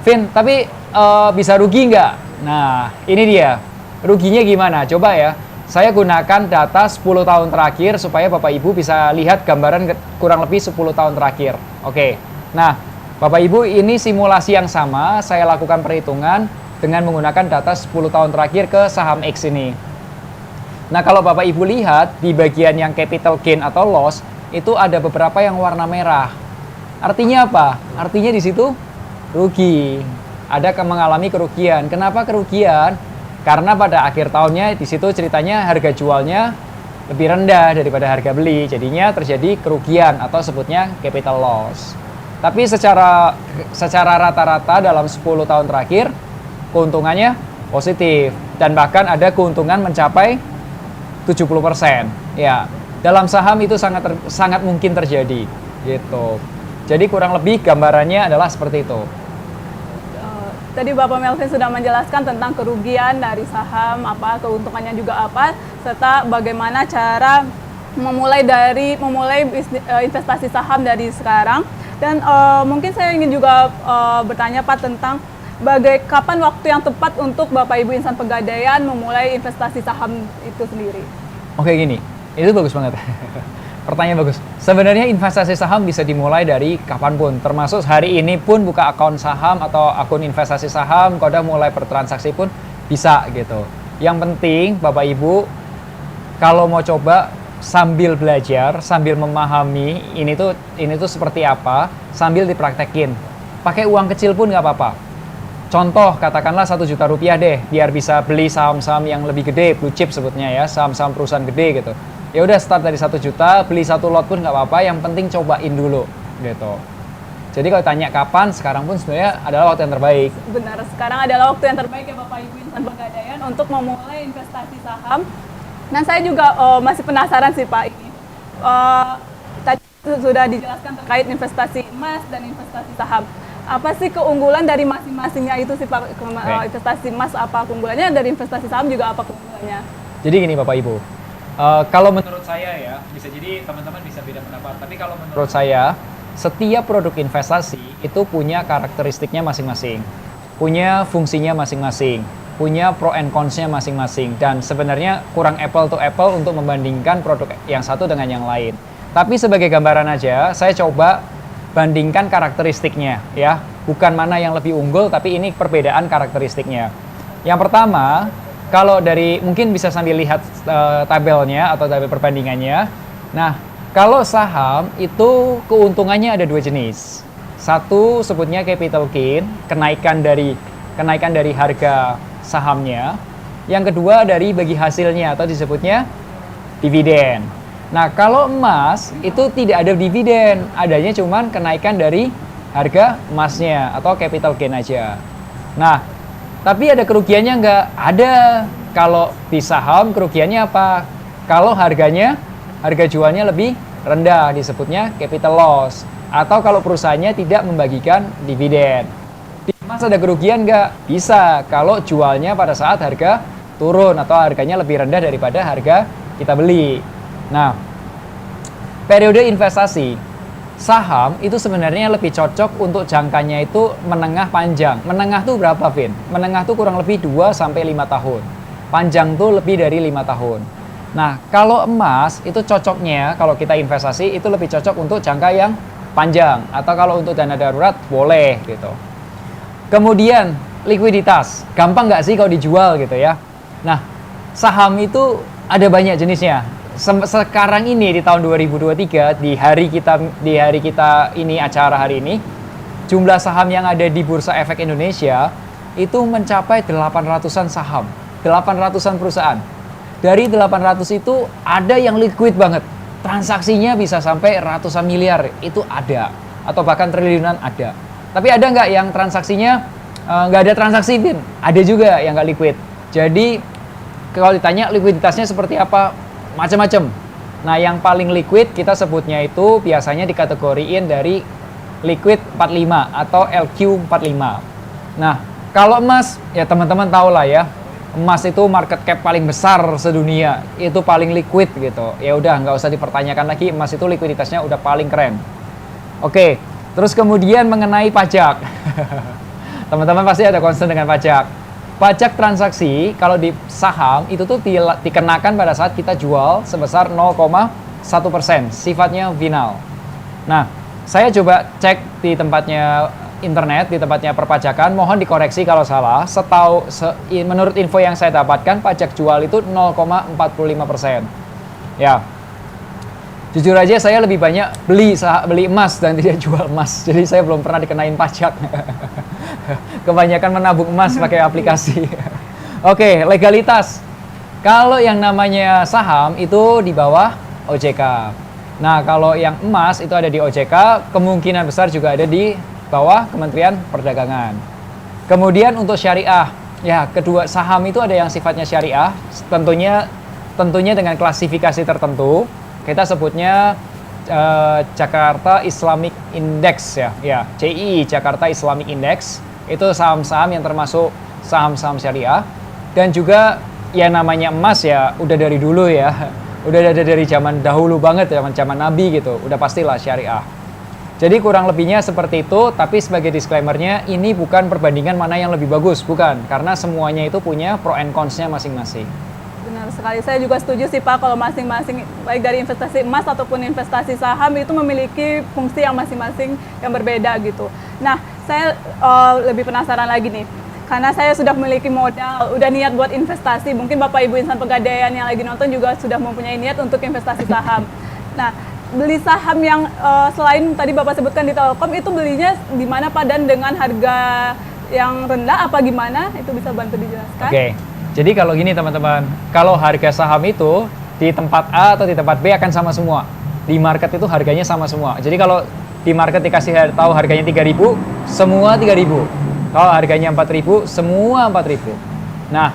Vin, tapi bisa rugi nggak? Nah, ini dia. Ruginya gimana? Coba ya. Saya gunakan data 10 tahun terakhir supaya Bapak Ibu bisa lihat gambaran kurang lebih 10 tahun terakhir. Oke. Nah, Bapak Ibu, ini simulasi yang sama. Saya lakukan perhitungan dengan menggunakan data 10 tahun terakhir ke saham X ini. Nah, kalau Bapak Ibu lihat di bagian yang capital gain atau loss, itu ada beberapa yang warna merah. Artinya apa? Artinya di situ rugi. Ada mengalami kerugian. Kenapa kerugian? Karena pada akhir tahunnya di situ ceritanya harga jualnya lebih rendah daripada harga beli. Jadinya terjadi kerugian atau sebutnya capital loss. Tapi secara rata-rata dalam 10 tahun terakhir keuntungannya positif dan bahkan ada keuntungan mencapai 70%. Ya, dalam saham itu sangat mungkin terjadi gitu. Jadi kurang lebih gambarannya adalah seperti itu. Tadi Bapak Melvin sudah menjelaskan tentang kerugian dari saham, apa keuntungannya juga apa, serta bagaimana cara memulai investasi saham dari sekarang. Dan mungkin saya ingin juga bertanya Pak tentang kapan waktu yang tepat untuk Bapak Ibu insan pegadaian memulai investasi saham itu sendiri. Oke, gini, itu bagus banget. Pertanyaan bagus. Sebenarnya investasi saham bisa dimulai dari kapanpun, termasuk hari ini pun buka akun saham atau akun investasi saham, kalau udah mulai bertransaksi pun bisa gitu. Yang penting Bapak Ibu kalau mau coba sambil belajar, sambil memahami ini tuh seperti apa, sambil dipraktekin. Pakai uang kecil pun nggak apa-apa. Contoh, katakanlah 1 juta rupiah deh, biar bisa beli saham-saham yang lebih gede, blue chip sebutnya ya, saham-saham perusahaan gede gitu. Ya udah start dari 1 juta, beli 1 lot pun nggak apa-apa, yang penting cobain dulu gitu. Jadi kalau tanya kapan, sekarang pun sebenarnya adalah waktu yang terbaik. Benar, sekarang adalah waktu yang terbaik ya Bapak Ibu insan pegadaian untuk memulai investasi saham. Dan saya juga masih penasaran sih Pak ini. Tadi sudah dijelaskan terkait investasi emas dan investasi saham. Apa sih keunggulan dari masing-masingnya itu sih Pak? Investasi emas apa keunggulannya, dari investasi saham juga apa keunggulannya? Jadi gini Bapak Ibu, kalau menurut saya ya, bisa jadi teman-teman bisa beda pendapat. Tapi kalau menurut saya, setiap produk investasi itu punya karakteristiknya masing-masing, punya fungsinya masing-masing, punya pro and cons-nya masing-masing, dan sebenarnya kurang apple to apple untuk membandingkan produk yang satu dengan yang lain. Tapi sebagai gambaran aja, saya coba bandingkan karakteristiknya ya, bukan mana yang lebih unggul, tapi ini perbedaan karakteristiknya. Yang pertama, kalau dari mungkin bisa sambil lihat tabelnya atau tabel perbandingannya. Nah, kalau saham itu keuntungannya ada 2 jenis. Satu sebutnya capital gain, kenaikan dari harga sahamnya. Yang kedua dari bagi hasilnya atau disebutnya dividen. Nah, kalau emas itu tidak ada dividen, adanya cuman kenaikan dari harga emasnya atau capital gain aja. Nah, tapi ada kerugiannya nggak? Ada. Kalau di saham kerugiannya apa? Kalau harga jualnya lebih rendah, disebutnya capital loss. Atau kalau perusahaannya tidak membagikan dividen. Di emas ada kerugian nggak? Bisa, kalau jualnya pada saat harga turun atau harganya lebih rendah daripada harga kita beli. Nah, periode investasi saham itu sebenarnya lebih cocok untuk jangkanya itu menengah panjang. Menengah tuh berapa, Vin? Menengah tuh kurang lebih 2-5 tahun. Panjang tuh lebih dari 5 tahun. Nah, kalau emas itu cocoknya kalau kita investasi itu lebih cocok untuk jangka yang panjang, atau kalau untuk dana darurat boleh gitu. Kemudian likuiditas, gampang nggak sih kalau dijual gitu ya? Nah, saham itu ada banyak jenisnya. Sekarang ini di tahun 2023 di hari kita ini acara hari ini, jumlah saham yang ada di Bursa Efek Indonesia itu mencapai 800-an saham, 800-an perusahaan. Dari 800 itu ada yang liquid banget. Transaksinya bisa sampai ratusan miliar, itu ada. Atau bahkan triliunan ada. Tapi ada nggak yang transaksinya nggak ada transaksi, Bin? Ada juga yang nggak liquid. Jadi kalau ditanya likuiditasnya seperti apa? Macam-macam. Nah, yang paling liquid kita sebutnya itu biasanya dikategoriin dari liquid 45 atau LQ45. Nah, kalau emas ya teman-teman tahu lah ya. Emas itu market cap paling besar sedunia, itu paling liquid gitu. Ya udah nggak usah dipertanyakan lagi, emas itu likuiditasnya udah paling keren. Oke, terus kemudian mengenai pajak. Teman-teman pasti ada concern dengan pajak. Pajak transaksi kalau di saham itu tuh dikenakan pada saat kita jual sebesar 0,1%, sifatnya final. Nah, saya coba cek di tempatnya internet, di tempatnya perpajakan, mohon dikoreksi kalau salah. Menurut info yang saya dapatkan, pajak jual itu 0,45%. Ya, jujur aja saya lebih banyak beli emas dan tidak jual emas, jadi saya belum pernah dikenain pajak. Kebanyakan menabung emas pakai aplikasi. Oke, legalitas. Kalau yang namanya saham itu di bawah OJK. Nah, kalau yang emas itu ada di OJK, kemungkinan besar juga ada di bawah Kementerian Perdagangan. Kemudian untuk syariah, ya kedua saham itu ada yang sifatnya syariah, tentunya dengan klasifikasi tertentu. Kita sebutnya Jakarta Islamic Index ya CII, Jakarta Islamic Index. Itu saham-saham yang termasuk saham-saham syariah. Dan juga ya namanya emas ya udah dari dulu ya, udah ada dari zaman dahulu banget, zaman Nabi gitu, udah pastilah syariah. Jadi kurang lebihnya seperti itu, tapi sebagai disclaimer-nya ini bukan perbandingan mana yang lebih bagus, bukan. Karena semuanya itu punya pro and cons-nya masing-masing. Benar sekali, saya juga setuju sih Pak, kalau masing-masing baik dari investasi emas ataupun investasi saham itu memiliki fungsi yang masing-masing yang berbeda gitu. Nah, saya lebih penasaran lagi nih, karena saya sudah memiliki modal, udah niat buat investasi, mungkin Bapak Ibu insan pegadaian yang lagi nonton juga sudah mempunyai niat untuk investasi saham. Nah, beli saham yang selain tadi Bapak sebutkan di Telkom itu belinya di mana Pak, dan dengan harga yang rendah apa gimana? Itu bisa bantu dijelaskan? Oke. Jadi kalau gini teman-teman, kalau harga saham itu di tempat A atau di tempat B akan sama semua. Di market itu harganya sama semua. Jadi kalau di market dikasih tahu harganya 3.000, semua 3.000. Kalau harganya 4.000, semua 4.000. Nah,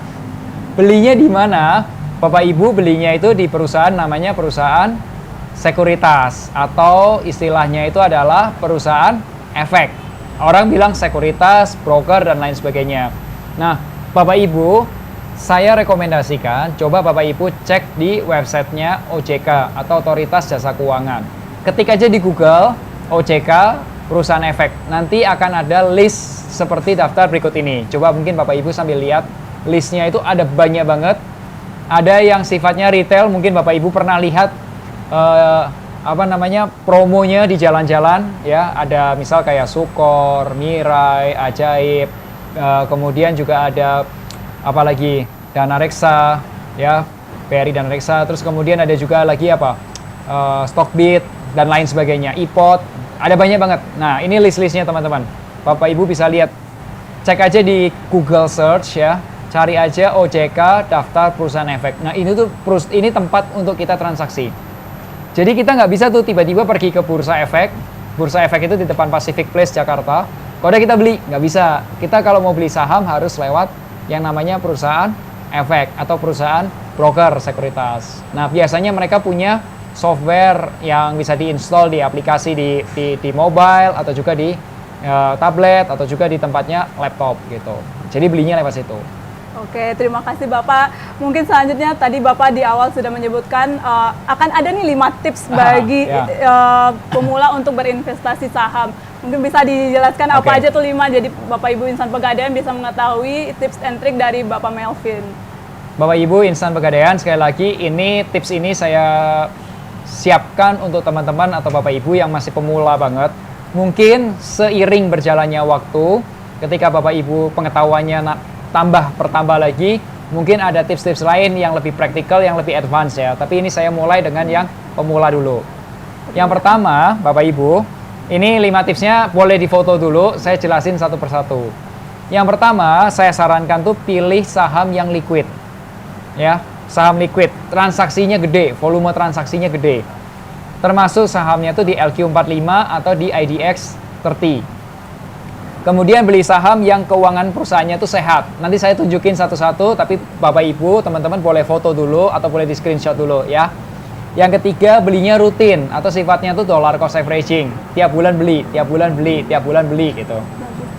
belinya di mana? Bapak Ibu belinya itu di perusahaan namanya perusahaan sekuritas, atau istilahnya itu adalah perusahaan efek. Orang bilang sekuritas, broker, dan lain sebagainya. Nah, Bapak Ibu, saya rekomendasikan coba Bapak Ibu cek di websitenya OJK atau Otoritas Jasa Keuangan. Ketik aja di Google OJK perusahaan efek. Nanti akan ada list seperti daftar berikut ini. Coba mungkin Bapak Ibu sambil lihat listnya, itu ada banyak banget. Ada yang sifatnya retail, mungkin Bapak Ibu pernah lihat promonya di jalan-jalan ya, ada misal kayak Sukor, Mirai, Ajaib, kemudian juga ada apalagi Dana Reksa ya, BRI Dana Reksa, terus kemudian ada juga lagi Stockbit dan lain sebagainya, iPod, Ada banyak banget. Nah, ini list-listnya teman-teman. Bapak Ibu bisa lihat. Cek aja di Google Search ya. Cari aja OJK daftar perusahaan efek. Nah, ini tempat untuk kita transaksi. Jadi kita nggak bisa tuh tiba-tiba pergi ke bursa efek. Bursa efek itu di depan Pacific Place Jakarta. Kalau udah kita beli, nggak bisa. Kita kalau mau beli saham harus lewat yang namanya perusahaan efek atau perusahaan broker sekuritas. Nah, biasanya mereka punya software yang bisa diinstal di aplikasi di mobile atau juga di tablet atau juga di tempatnya laptop gitu. Jadi belinya lewat situ. Oke, terima kasih Bapak. Mungkin selanjutnya tadi Bapak di awal sudah menyebutkan akan ada nih 5 tips bagi pemula untuk berinvestasi saham. Mungkin bisa dijelaskan apa aja tuh 5, jadi Bapak Ibu insan Pegadaian bisa mengetahui tips and trik dari Bapak Melvin. Bapak Ibu insan Pegadaian, sekali lagi tips ini saya siapkan untuk teman-teman atau Bapak Ibu yang masih pemula banget. Mungkin seiring berjalannya waktu, ketika Bapak Ibu pengetahuannya bertambah lagi, mungkin ada tips-tips lain yang lebih praktikal, yang lebih advance ya. Tapi ini saya mulai dengan yang pemula dulu. Yang pertama, Bapak Ibu, ini 5 tipsnya boleh difoto dulu, saya jelasin satu persatu. Yang pertama, saya sarankan tuh pilih saham yang liquid. Ya, saham liquid, transaksinya gede, volume transaksinya gede. Termasuk sahamnya tuh di LQ45 atau di IDX 30. Kemudian beli saham yang keuangan perusahaannya itu sehat. Nanti saya tunjukin satu-satu, tapi Bapak Ibu, teman-teman boleh foto dulu atau boleh di screenshot dulu ya. Yang ketiga, belinya rutin atau sifatnya itu dollar cost averaging. Tiap bulan beli, tiap bulan beli, tiap bulan beli gitu.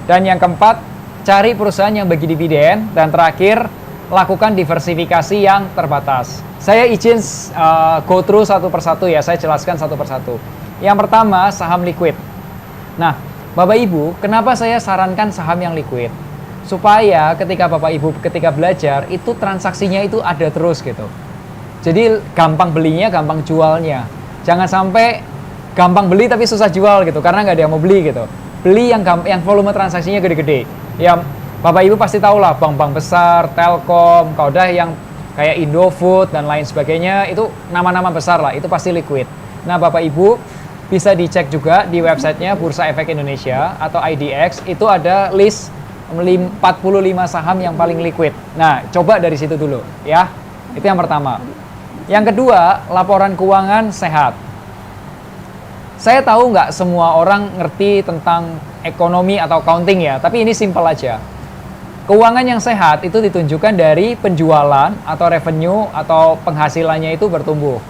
Dan yang keempat, cari perusahaan yang bagi dividen. Dan terakhir, lakukan diversifikasi yang terbatas. Saya izin go through satu persatu ya, saya jelaskan satu persatu. Yang pertama, saham liquid. Nah, Bapak Ibu, kenapa saya sarankan saham yang liquid? Supaya ketika Bapak Ibu belajar, itu transaksinya itu ada terus gitu. Jadi gampang belinya, gampang jualnya. Jangan sampai gampang beli tapi susah jual gitu, karena nggak ada yang mau beli gitu. Beli yang volume transaksinya gede-gede. Ya, Bapak Ibu pasti tahu lah, bank-bank besar, Telkom, kalau udah yang kayak Indofood dan lain sebagainya, itu nama-nama besar lah, itu pasti liquid. Nah, Bapak Ibu bisa dicek juga di websitenya Bursa Efek Indonesia atau IDX, itu ada list 45 saham yang paling liquid. Nah, coba dari situ dulu ya. Itu yang pertama. Yang kedua, laporan keuangan sehat. Saya tahu nggak semua orang ngerti tentang ekonomi atau accounting ya, tapi ini simple aja. Keuangan yang sehat itu ditunjukkan dari penjualan atau revenue atau penghasilannya itu bertumbuh.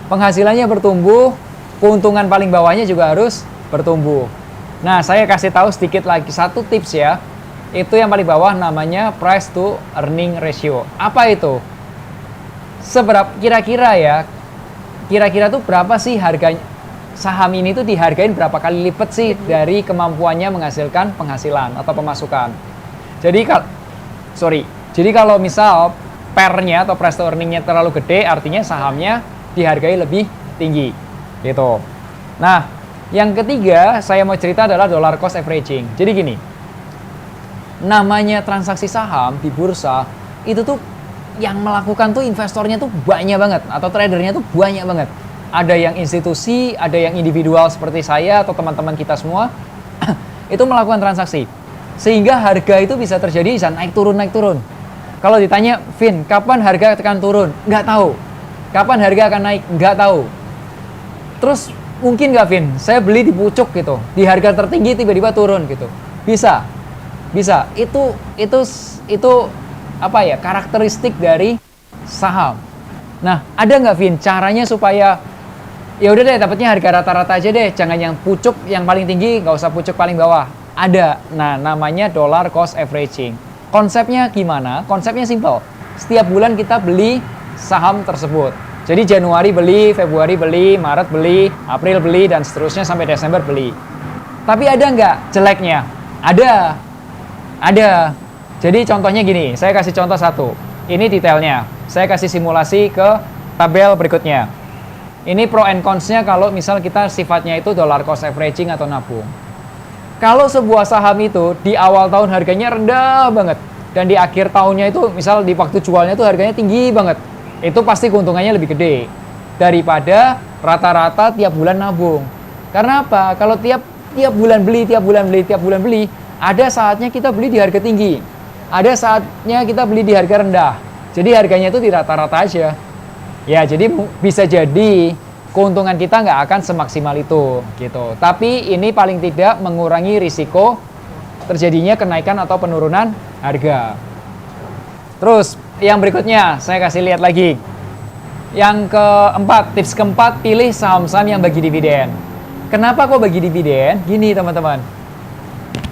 Penghasilannya bertumbuh, keuntungan paling bawahnya juga harus bertumbuh. Nah, saya kasih tahu sedikit lagi satu tips ya. Itu yang paling bawah namanya price to earning ratio. Apa itu? Kira-kira ya, kira-kira tuh berapa sih harganya? Saham ini tuh dihargain berapa kali lipat sih dari kemampuannya menghasilkan penghasilan atau pemasukan. Jadi kalau misal PER-nya atau price to earning-nya terlalu gede, artinya sahamnya dihargai lebih tinggi. Gitu. Nah, yang ketiga saya mau cerita adalah dollar cost averaging. Jadi gini, namanya transaksi saham di bursa itu tuh yang melakukan tuh investornya tuh banyak banget atau tradernya tuh banyak banget. Ada yang institusi, ada yang individual seperti saya atau teman-teman kita semua itu melakukan transaksi. Sehingga harga itu bisa terjadi bisa naik turun. Kalau ditanya, Vin, kapan harga akan turun? Nggak tahu. Kapan harga akan naik? Nggak tahu. Terus mungkin nggak, Vin, saya beli di pucuk gitu, di harga tertinggi tiba-tiba turun gitu. Bisa. Itu apa ya, karakteristik dari saham. Nah, ada nggak, Vin, caranya supaya ya udah deh dapatnya harga rata-rata aja deh, jangan yang pucuk yang paling tinggi, nggak usah pucuk paling bawah. Ada. Nah, namanya dollar cost averaging. Konsepnya gimana? Konsepnya simple. Setiap bulan kita beli saham tersebut. Jadi Januari beli, Februari beli, Maret beli, April beli, dan seterusnya sampai Desember beli. Tapi ada nggak jeleknya? Ada. Jadi contohnya gini, saya kasih contoh satu. Ini detailnya. Saya kasih simulasi ke tabel berikutnya. Ini pro and cons-nya kalau misal kita sifatnya itu dollar cost averaging atau nabung. Kalau sebuah saham itu di awal tahun harganya rendah banget, dan di akhir tahunnya itu misal di waktu jualnya itu harganya tinggi banget, itu pasti keuntungannya lebih gede daripada rata-rata tiap bulan nabung. Karena apa? Kalau tiap bulan beli, ada saatnya kita beli di harga tinggi. Ada saatnya kita beli di harga rendah. Jadi harganya itu di rata-rata aja. Ya, jadi bisa jadi keuntungan kita nggak akan semaksimal itu gitu. Tapi ini paling tidak mengurangi risiko terjadinya kenaikan atau penurunan harga. Terus yang berikutnya saya kasih lihat lagi. Yang keempat, tips keempat, pilih saham-saham yang bagi dividen. Kenapa kok bagi dividen? Gini teman-teman,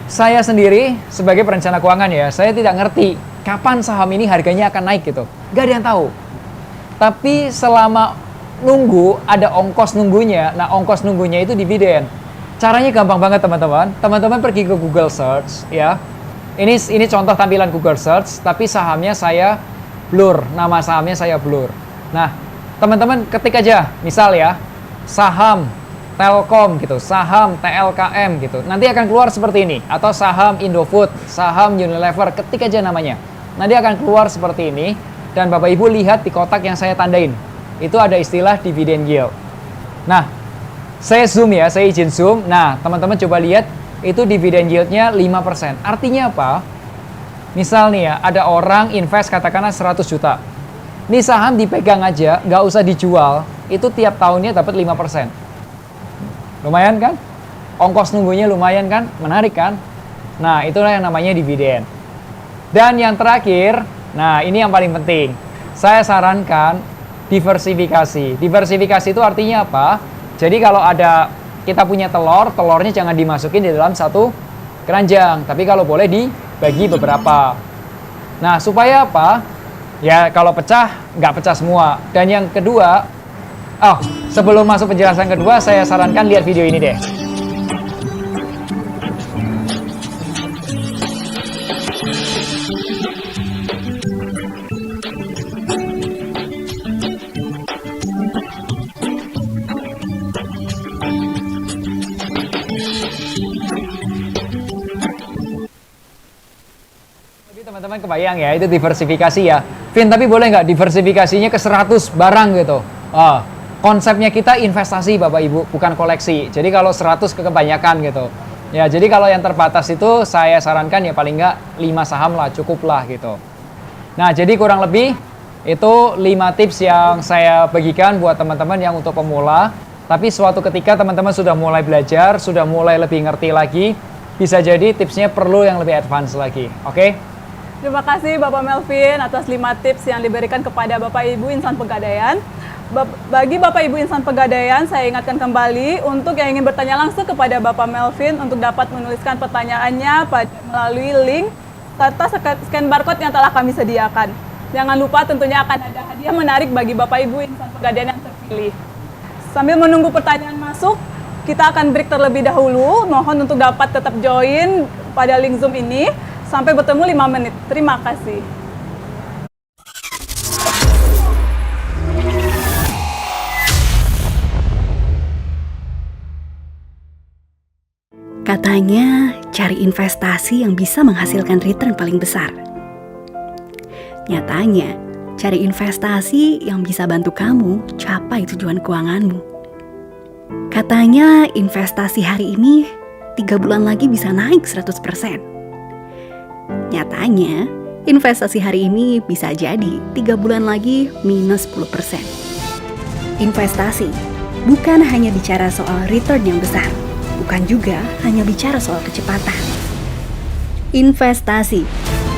saya sendiri sebagai perencana keuangan ya, saya tidak ngerti kapan saham ini harganya akan naik gitu. Gak ada yang tahu. Tapi selama nunggu, ada ongkos nunggunya. Nah, ongkos nunggunya itu dividen. Caranya gampang banget teman-teman. Teman-teman pergi ke Google Search ya. Ini contoh tampilan Google Search, tapi sahamnya saya blur, nama sahamnya saya blur. Nah, teman-teman ketik aja, misal ya, saham Telkom gitu, saham TLKM gitu. Nanti akan keluar seperti ini, atau saham Indofood, saham Unilever, ketik aja namanya. Nanti akan keluar seperti ini, dan Bapak Ibu lihat di kotak yang saya tandain. Itu ada istilah dividend yield. Nah, saya zoom ya, saya izin zoom. Nah, teman-teman coba lihat, itu dividend yield-nya 5%. Artinya apa? Misal nih ya, ada orang invest katakanlah 100 juta. Ini saham dipegang aja, nggak usah dijual, itu tiap tahunnya dapat 5%. Lumayan kan? Ongkos nunggunya lumayan kan? Menarik kan? Nah, itulah yang namanya dividen. Dan yang terakhir, nah ini yang paling penting. Saya sarankan diversifikasi. Diversifikasi itu artinya apa? Jadi kalau ada kita punya telur, telurnya jangan dimasukin di dalam satu keranjang. Tapi kalau boleh dibagi beberapa. Nah, supaya apa? Ya kalau pecah, nggak pecah semua. Dan yang kedua, sebelum masuk penjelasan kedua, saya sarankan lihat video ini deh. Jadi teman-teman kebayang ya, itu diversifikasi ya. Vin, tapi boleh nggak diversifikasinya ke 100 barang gitu? Konsepnya kita investasi Bapak Ibu, bukan koleksi. Jadi kalau 100 kebanyakan gitu. Ya, jadi kalau yang terbatas itu saya sarankan ya paling nggak 5 saham lah, cukup lah gitu. Nah, jadi kurang lebih itu 5 tips yang saya bagikan buat teman-teman yang untuk pemula. Tapi suatu ketika teman-teman sudah mulai belajar, sudah mulai lebih ngerti lagi, bisa jadi tipsnya perlu yang lebih advance lagi. Oke? Terima kasih Bapak Melvin atas 5 tips yang diberikan kepada Bapak Ibu insan Pegadaian. Bagi Bapak Ibu insan Pegadaian, saya ingatkan kembali untuk yang ingin bertanya langsung kepada Bapak Melvin untuk dapat menuliskan pertanyaannya melalui link serta scan barcode yang telah kami sediakan. Jangan lupa tentunya akan ada hadiah menarik bagi Bapak Ibu insan Pegadaian yang terpilih. Sambil menunggu pertanyaan masuk, kita akan break terlebih dahulu. Mohon untuk dapat tetap join pada link Zoom ini. Sampai bertemu 5 menit. Terima kasih. Katanya, cari investasi yang bisa menghasilkan return paling besar. Nyatanya, cari investasi yang bisa bantu kamu capai tujuan keuanganmu. Katanya, investasi hari ini 3 bulan lagi bisa naik 100%. Nyatanya, investasi hari ini bisa jadi 3 bulan lagi minus 10%. Investasi bukan hanya bicara soal return yang besar, bukan juga hanya bicara soal kecepatan. Investasi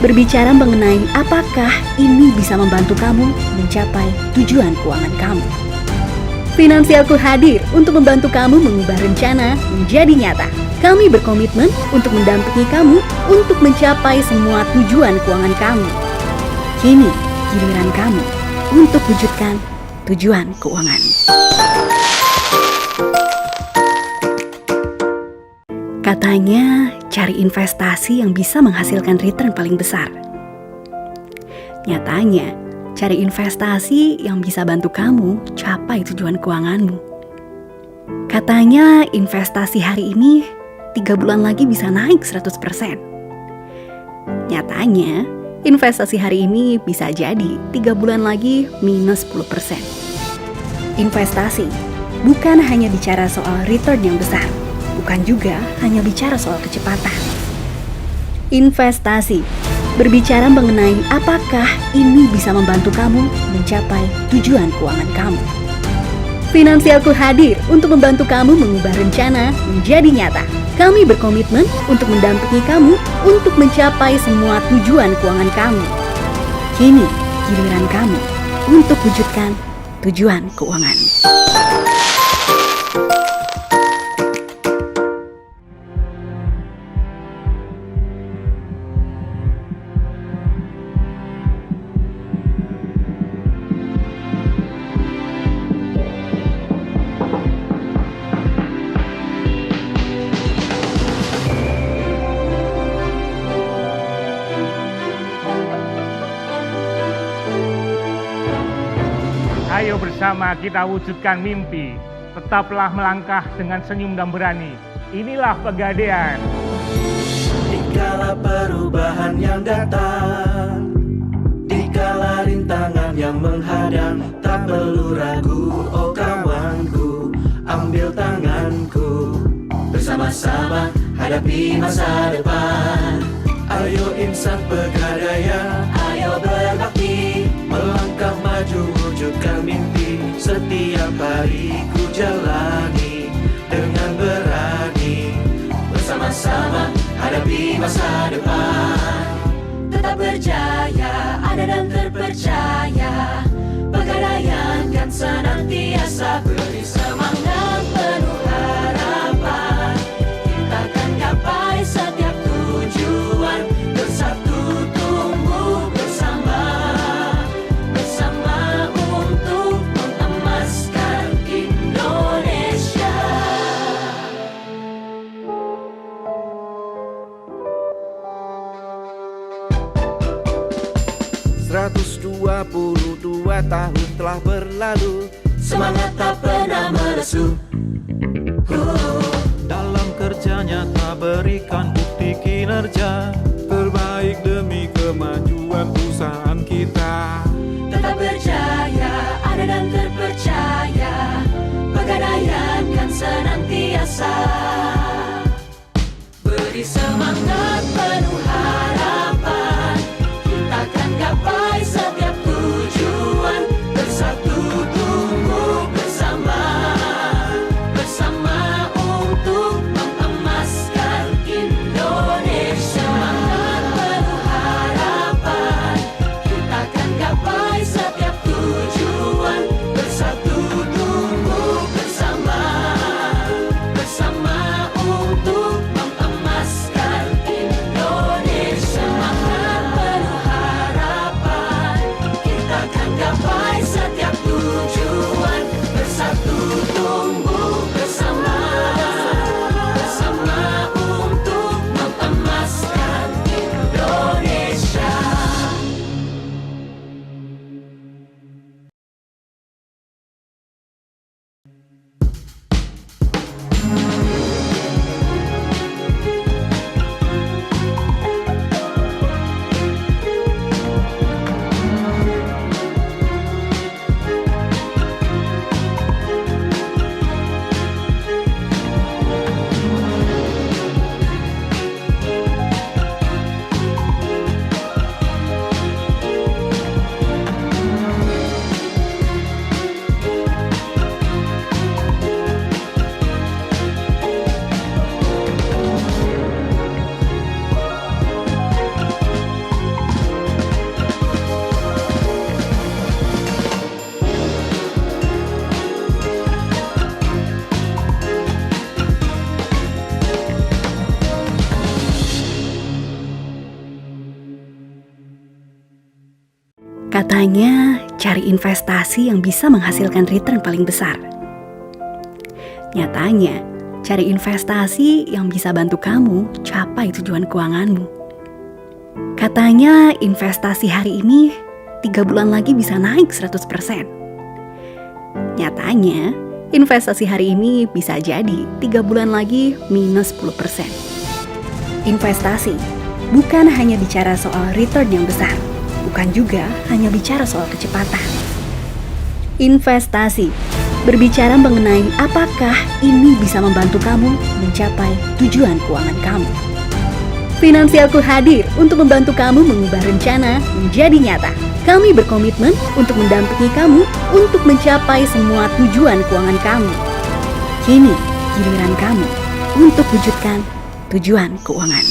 berbicara mengenai apakah ini bisa membantu kamu mencapai tujuan keuangan kamu. Finansialku hadir untuk membantu kamu mengubah rencana menjadi nyata. Kami berkomitmen untuk mendampingi kamu untuk mencapai semua tujuan keuangan kamu. Kini, giliran kamu untuk wujudkan tujuan keuangan. Katanya, cari investasi yang bisa menghasilkan return paling besar. Nyatanya, cari investasi yang bisa bantu kamu capai tujuan keuanganmu. Katanya, investasi hari ini 3 bulan lagi bisa naik 100%. Nyatanya, investasi hari ini bisa jadi 3 bulan lagi minus 10%. Investasi bukan hanya bicara soal return yang besar, bukan juga hanya bicara soal kecepatan. Investasi berbicara mengenai apakah ini bisa membantu kamu mencapai tujuan keuangan kamu. Finansialku hadir untuk membantu kamu mengubah rencana menjadi nyata. Kami berkomitmen untuk mendampingi kamu untuk mencapai semua tujuan keuangan kamu. Kini, giliran kamu untuk wujudkan tujuan keuangan. Ayo bersama kita wujudkan mimpi. Tetaplah melangkah dengan senyum dan berani. Inilah Pegadaian. Dikala perubahan yang datang, dikala rintangan yang menghadang, tak perlu ragu, oh kawanku, ambil tanganku. Bersama-sama hadapi masa depan. Ayo insan Pegadaian, ayo berbakti, melangkah maju wujudkan mimpi. Setiap hari ku jalani dengan berani. Bersama-sama hadapi masa depan. Tetap berjaya, ada dan terpercaya. Pegadaian kan senantiasa beri semangat penuh harapan. Kita akan gapai setiap tujuan, bersatu tumbuh bersama. Bersama untuk mengemaskan Indonesia. 122 tahun telah berlalu, Semangat tak pernah melesu. dalam kerja nyata berikan bukti kinerja terbaik demi kemajuan perusahaan kita. Tetap berjaya, ada dan terpercaya. Pegadaian kan senantiasa beri semangat penuh harapan. Kita akan gapai setiap tujuan, bersatu tumbuh bersama. Bersama untuk mengemaskan Indonesia. Semangat penuh harapan. Kita akan gapai setiap tujuan, bersatu tumbuh bersama. Bersama untuk mengemaskan Indonesia. Semangat penuh harapan. Kita akan gapai setiap tujuan, bersatu tumbuh bersama. Bersama untuk mengemaskan Indonesia. Katanya cari investasi yang bisa menghasilkan return paling besar. Nyatanya, cari investasi yang bisa bantu kamu capai tujuan keuanganmu. Katanya investasi hari ini 3 bulan lagi bisa naik 100%. Nyatanya, investasi hari ini bisa jadi 3 bulan lagi minus 10%. Investasi bukan hanya bicara soal return yang besar, bukan juga hanya bicara soal kecepatan. Investasi berbicara mengenai apakah ini bisa membantu kamu mencapai tujuan keuangan kamu. Finansialku hadir untuk membantu kamu mengubah rencana menjadi nyata. Kami berkomitmen untuk mendampingi kamu untuk mencapai semua tujuan keuangan kamu. Kini, giliran kamu untuk wujudkan tujuan keuangan.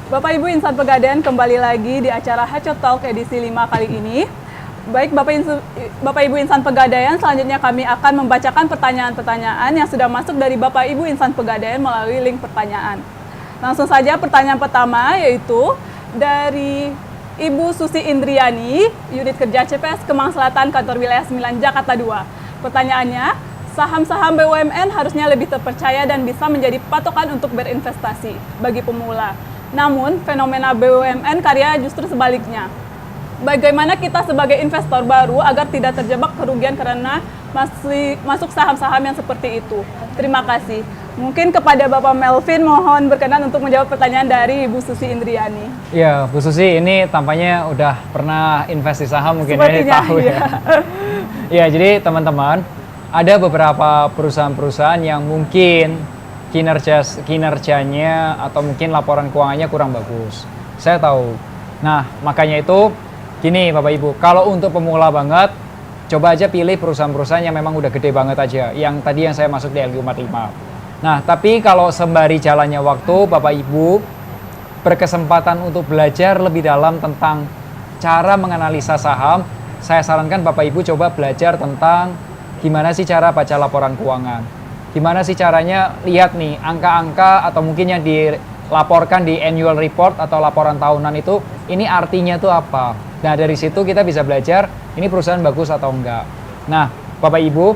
Bapak Ibu Insan Pegadaian, kembali lagi di acara Hacot Talk edisi 5 kali ini. Baik Bapak Ibu Insan Pegadaian, selanjutnya kami akan membacakan pertanyaan-pertanyaan yang sudah masuk dari Bapak Ibu Insan Pegadaian melalui link pertanyaan. Langsung saja pertanyaan pertama, yaitu dari Ibu Susi Indriani, Unit Kerja CPS Kemang Selatan, Kantor Wilayah 9, Jakarta 2. Pertanyaannya, saham-saham BUMN harusnya lebih terpercaya dan bisa menjadi patokan untuk berinvestasi bagi pemula. Namun, fenomena BUMN karya justru sebaliknya. Bagaimana kita sebagai investor baru agar tidak terjebak kerugian karena masuk saham-saham yang seperti itu? Terima kasih. Mungkin kepada Bapak Melvin mohon berkenan untuk menjawab pertanyaan dari Ibu Susi Indriani. Ya, Bu Susi ini tampaknya udah pernah investasi saham mungkin ini tahu ya. Ya, jadi teman-teman, ada beberapa perusahaan-perusahaan yang mungkin kinerjanya atau mungkin laporan keuangannya kurang bagus. Saya tahu. Nah, makanya itu gini Bapak Ibu, kalau untuk pemula banget, coba aja pilih perusahaan-perusahaan yang memang udah gede banget aja. Yang tadi yang saya masuk di LQ45. Nah, tapi kalau sembari jalannya waktu, Bapak Ibu berkesempatan untuk belajar lebih dalam tentang cara menganalisa saham, saya sarankan Bapak Ibu coba belajar tentang gimana sih cara baca laporan keuangan. Gimana sih caranya lihat nih angka-angka atau mungkin yang dilaporkan di annual report atau laporan tahunan itu, ini artinya tuh apa. Nah, dari situ kita bisa belajar ini perusahaan bagus atau enggak. Nah, Bapak Ibu,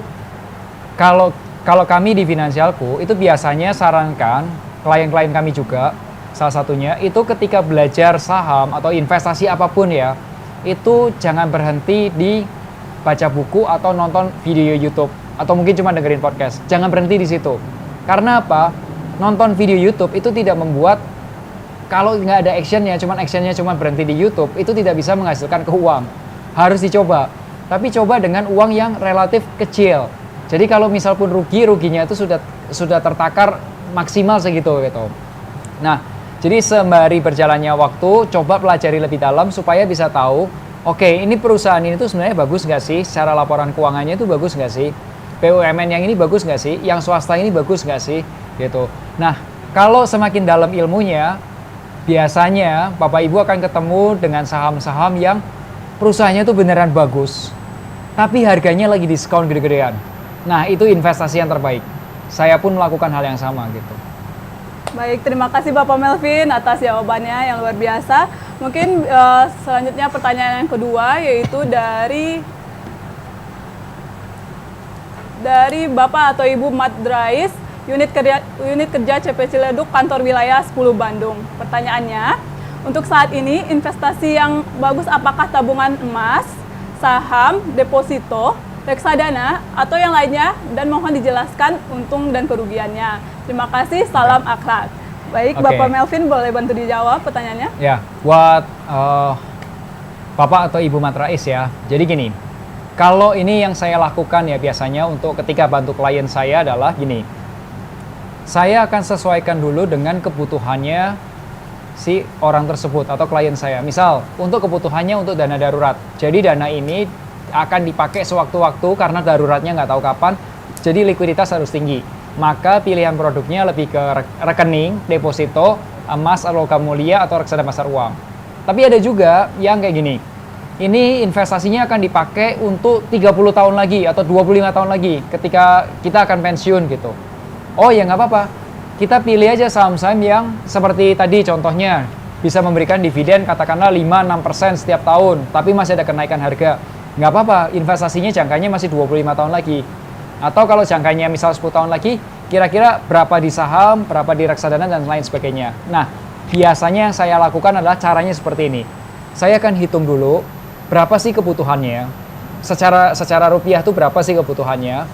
kalau kami di Finansialku itu biasanya sarankan klien-klien kami juga, salah satunya itu ketika belajar saham atau investasi apapun ya, itu jangan berhenti di baca buku atau nonton video YouTube atau mungkin cuma dengerin podcast. Jangan berhenti di situ. Karena apa? Nonton video YouTube itu tidak membuat, kalau nggak ada actionnya cuma berhenti di YouTube, itu tidak bisa menghasilkan uang. Harus dicoba. Tapi coba dengan uang yang relatif kecil. Jadi kalau misal pun ruginya itu sudah tertakar maksimal segitu gitu. Nah, jadi sembari berjalannya waktu, coba pelajari lebih dalam supaya bisa tahu, oke, ini perusahaan ini tuh sebenarnya bagus nggak sih? Secara laporan keuangannya itu bagus nggak sih? BUMN yang ini bagus nggak sih? Yang swasta ini bagus nggak sih? Gitu. Nah, kalau semakin dalam ilmunya, biasanya Bapak Ibu akan ketemu dengan saham-saham yang perusahaannya tuh beneran bagus, tapi harganya lagi diskon gede-gedean. Nah, itu investasi yang terbaik. Saya pun melakukan hal yang sama gitu. Baik, terima kasih Bapak Melvin atas jawabannya yang luar biasa. Mungkin selanjutnya pertanyaan yang kedua, yaitu dari Bapak atau Ibu Mat Drais, Unit Kerja CP Ciledug, Kantor Wilayah 10 Bandung. Pertanyaannya, untuk saat ini investasi yang bagus apakah tabungan emas, saham, deposito, reksadana, atau yang lainnya? Dan mohon dijelaskan untung dan kerugiannya. Terima kasih, salam akhlak. Baik, okay. Bapak Melvin boleh bantu dijawab pertanyaannya? Ya, buat Bapak atau Ibu Mat Drais ya. Jadi gini, kalau ini yang saya lakukan ya biasanya untuk ketika bantu klien saya adalah gini. Saya akan sesuaikan dulu dengan kebutuhannya si orang tersebut atau klien saya. Misal, untuk kebutuhannya untuk dana darurat. Jadi dana ini akan dipakai sewaktu-waktu karena daruratnya nggak tahu kapan. Jadi likuiditas harus tinggi. Maka pilihan produknya lebih ke rekening, deposito, emas, logam mulia, atau reksadana pasar uang. Tapi ada juga yang kayak gini. Ini investasinya akan dipakai untuk 30 tahun lagi atau 25 tahun lagi ketika kita akan pensiun gitu. Oh ya nggak apa-apa. Kita pilih aja saham-saham yang seperti tadi contohnya bisa memberikan dividen katakanlah 5-6% setiap tahun, tapi masih ada kenaikan harga. Nggak apa-apa, investasinya jangkanya masih 25 tahun lagi. Atau kalau jangkanya misal 10 tahun lagi, kira-kira berapa di saham, berapa di reksadana dan lain sebagainya. Nah, biasanya yang saya lakukan adalah caranya seperti ini. Saya akan hitung dulu berapa sih kebutuhannya. Secara rupiah itu berapa sih kebutuhannya?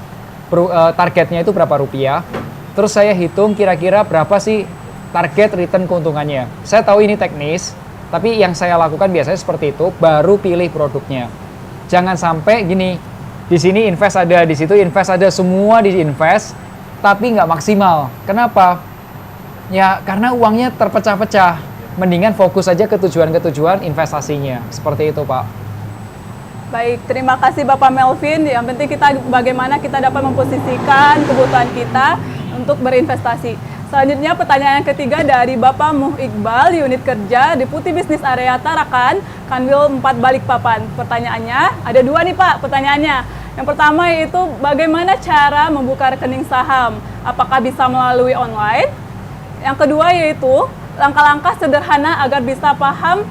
Targetnya itu berapa rupiah? Terus saya hitung kira-kira berapa sih target return keuntungannya. Saya tahu ini teknis, tapi yang saya lakukan biasanya seperti itu, baru pilih produknya. Jangan sampai gini, di sini invest ada, di situ invest ada, semua diinvest, tapi nggak maksimal. Kenapa? Ya karena uangnya terpecah-pecah. Mendingan fokus aja ke tujuan-tujuan investasinya. Seperti itu, Pak. Baik, terima kasih Bapak Melvin. Yang penting kita bagaimana kita dapat memposisikan kebutuhan kita untuk berinvestasi. Selanjutnya pertanyaan yang ketiga dari Bapak Muh Iqbal, unit kerja Deputi Bisnis Area Tarakan, Kanwil 4 Balikpapan. Pertanyaannya, ada dua nih Pak pertanyaannya. Yang pertama yaitu bagaimana cara membuka rekening saham? Apakah bisa melalui online? Yang kedua yaitu langkah-langkah sederhana agar bisa paham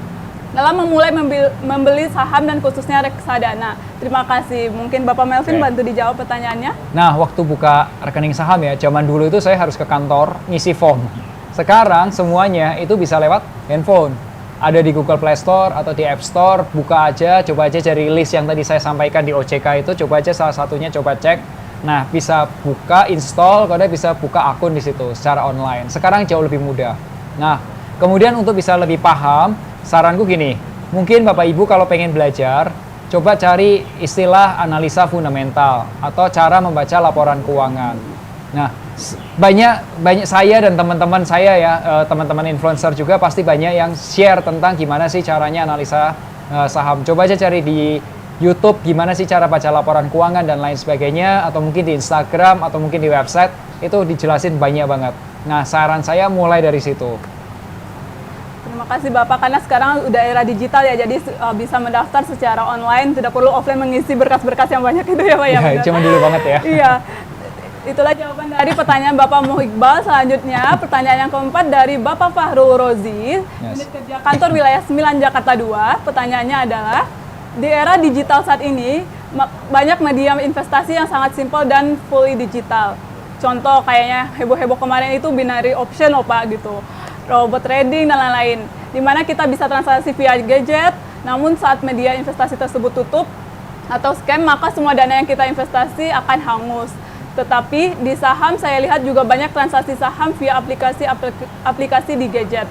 dalam memulai membeli saham dan khususnya reksadana. Terima kasih. Mungkin Bapak Melvin bantu dijawab pertanyaannya. Nah, waktu buka rekening saham ya, zaman dulu itu saya harus ke kantor ngisi form. Sekarang semuanya itu bisa lewat handphone. Ada di Google Play Store atau di App Store, buka aja, coba aja cari list yang tadi saya sampaikan di OJK itu, coba aja salah satunya, coba cek. Nah, bisa buka, install, kalau bisa buka akun di situ secara online. Sekarang jauh lebih mudah. Nah, kemudian untuk bisa lebih paham, saranku gini, mungkin Bapak Ibu kalau pengen belajar, coba cari istilah analisa fundamental atau cara membaca laporan keuangan. Nah, banyak saya dan teman-teman saya ya, teman-teman influencer juga pasti banyak yang share tentang gimana sih caranya analisa saham. Coba aja cari di YouTube gimana sih cara baca laporan keuangan dan lain sebagainya, atau mungkin di Instagram atau mungkin di website, itu dijelasin banyak banget. Nah, saran saya mulai dari situ. Terima kasih Bapak, karena sekarang udah era digital ya, jadi bisa mendaftar secara online, tidak perlu offline mengisi berkas-berkas yang banyak itu ya Pak ya. Ya, cuma dulu banget ya. Iya. Itulah jawaban dari pertanyaan Bapak Muh Iqbal. Selanjutnya, pertanyaan yang keempat dari Bapak Fahrul Rozi, unit kerja kantor wilayah 9 Jakarta 2. Pertanyaannya adalah, di era digital saat ini, banyak media investasi yang sangat simpel dan fully digital. Contoh kayaknya heboh-heboh kemarin itu binary option loh Pak gitu, robot trading dan lain-lain. Dimana kita bisa transaksi via gadget, namun saat media investasi tersebut tutup atau scam, maka semua dana yang kita investasi akan hangus. Tetapi di saham saya lihat juga banyak transaksi saham via aplikasi di gadget.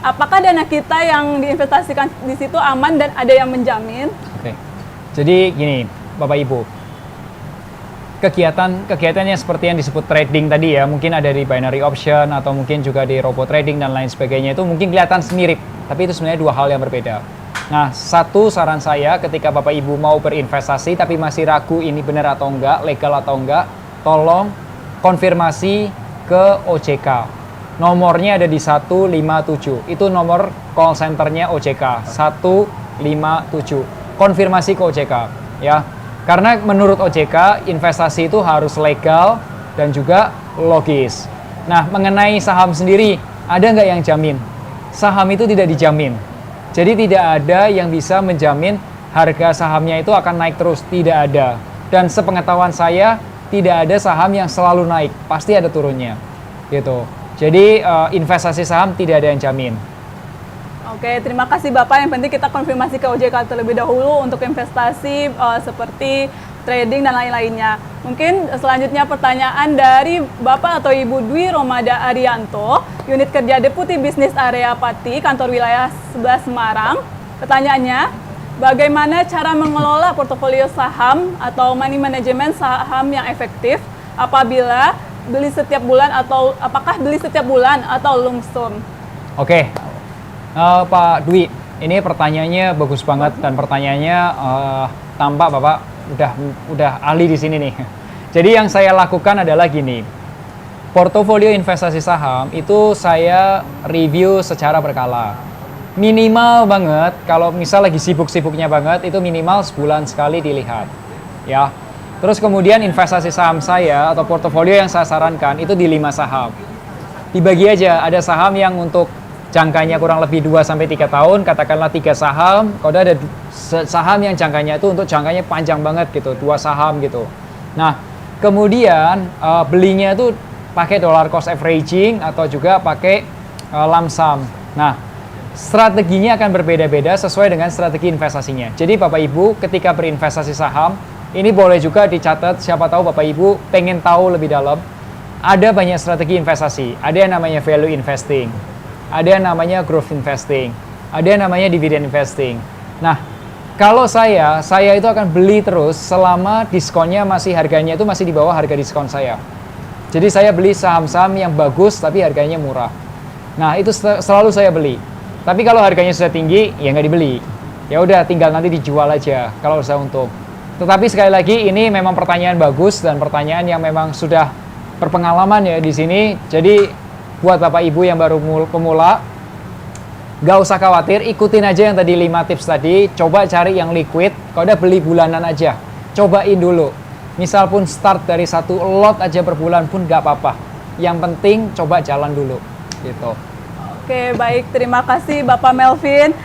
Apakah dana kita yang diinvestasikan di situ aman dan ada yang menjamin? Oke. Jadi gini, Bapak Ibu. Kegiatannya seperti yang disebut trading tadi ya, mungkin ada di binary option atau mungkin juga di robot trading dan lain sebagainya, itu mungkin kelihatan mirip, tapi itu sebenarnya dua hal yang berbeda. Nah, satu saran saya ketika Bapak Ibu mau berinvestasi tapi masih ragu ini benar atau enggak, legal atau enggak, tolong konfirmasi ke OJK. Nomornya ada di 157. Itu nomor call centernya OJK. 157. Konfirmasi ke OJK ya. Karena menurut OJK investasi itu harus legal dan juga logis. Nah, mengenai saham sendiri, ada nggak yang jamin? Saham itu tidak dijamin. Jadi tidak ada yang bisa menjamin harga sahamnya itu akan naik terus. Tidak ada. Dan sepengetahuan saya, tidak ada saham yang selalu naik. Pasti ada turunnya. Gitu. Jadi investasi saham tidak ada yang jamin. Oke, terima kasih Bapak. Yang penting kita konfirmasi ke OJK terlebih dahulu untuk investasi seperti trading dan lain-lainnya. Mungkin selanjutnya pertanyaan dari Bapak atau Ibu Dwi Romada Arianto, unit kerja Deputi Bisnis Area Pati, kantor wilayah 11 Semarang. Pertanyaannya, bagaimana cara mengelola portofolio saham atau money management saham yang efektif apabila beli setiap bulan atau apakah beli setiap bulan atau lump sum? Oke, Pak Dwi, ini pertanyaannya bagus banget dan pertanyaannya tampak Bapak udah ahli di sini nih. Jadi yang saya lakukan adalah gini, portofolio investasi saham itu saya review secara berkala. Minimal banget, kalau misal lagi sibuk-sibuknya banget, itu minimal sebulan sekali dilihat, ya. Terus kemudian investasi saham saya atau portofolio yang saya sarankan itu di 5 saham. Dibagi aja, ada saham yang untuk jangkanya kurang lebih 2-3 tahun, katakanlah 3 saham. Kalau ada saham yang jangkanya itu untuk jangkanya panjang banget gitu, 2 saham gitu. Nah, kemudian belinya itu pakai dollar cost averaging atau juga pakai lump sum. Nah, strateginya akan berbeda-beda sesuai dengan strategi investasinya. Jadi Bapak Ibu ketika berinvestasi saham, ini boleh juga dicatat, siapa tahu Bapak Ibu pengen tahu lebih dalam. Ada banyak strategi investasi. Ada yang namanya value investing, ada yang namanya growth investing, ada yang namanya dividend investing. Nah, kalau saya itu akan beli terus selama diskonnya harganya itu masih di bawah harga diskon saya. Jadi saya beli saham-saham yang bagus tapi harganya murah. Nah, itu selalu saya beli. Tapi kalau harganya sudah tinggi, ya nggak dibeli. Ya udah, tinggal nanti dijual aja kalau sudah untung. Tetapi sekali lagi ini memang pertanyaan bagus dan pertanyaan yang memang sudah berpengalaman ya di sini. Jadi buat Bapak Ibu yang baru pemula, gak usah khawatir, ikutin aja yang tadi 5 tips tadi. Coba cari yang liquid, kalau udah beli bulanan aja, cobain dulu. Misal pun start dari 1 lot aja per bulan pun gak apa-apa. Yang penting coba jalan dulu gitu. Oke, baik, terima kasih Bapak Melvin.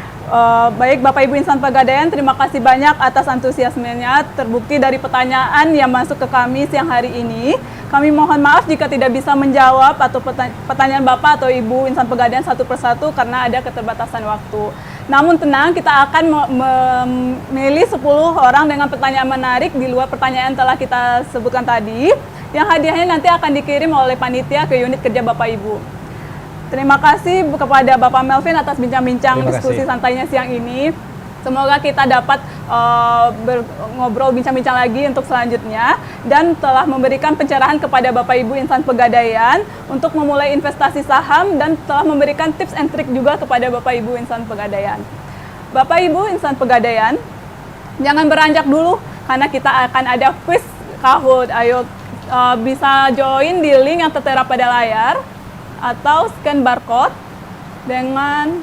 Baik Bapak Ibu insan Pegadaian, terima kasih banyak atas antusiasmenya. Terbukti dari pertanyaan yang masuk ke kami siang hari ini. Kami mohon maaf jika tidak bisa menjawab atau pertanyaan Bapak atau Ibu insan Pegadaian satu persatu karena ada keterbatasan waktu. Namun tenang, kita akan memilih 10 orang dengan pertanyaan menarik di luar pertanyaan yang telah kita sebutkan tadi, yang hadiahnya nanti akan dikirim oleh panitia ke unit kerja Bapak Ibu. Terima kasih kepada Bapak Melvin atas bincang-bincang diskusi santainya siang ini. Semoga kita dapat ngobrol bincang-bincang lagi untuk selanjutnya dan telah memberikan pencerahan kepada Bapak Ibu insan Pegadaian untuk memulai investasi saham dan telah memberikan tips and trik juga kepada Bapak Ibu insan Pegadaian. Bapak Ibu insan Pegadaian, jangan beranjak dulu karena kita akan ada quiz Kahoot. Ayo bisa join di link yang tertera pada layar atau scan barcode dengan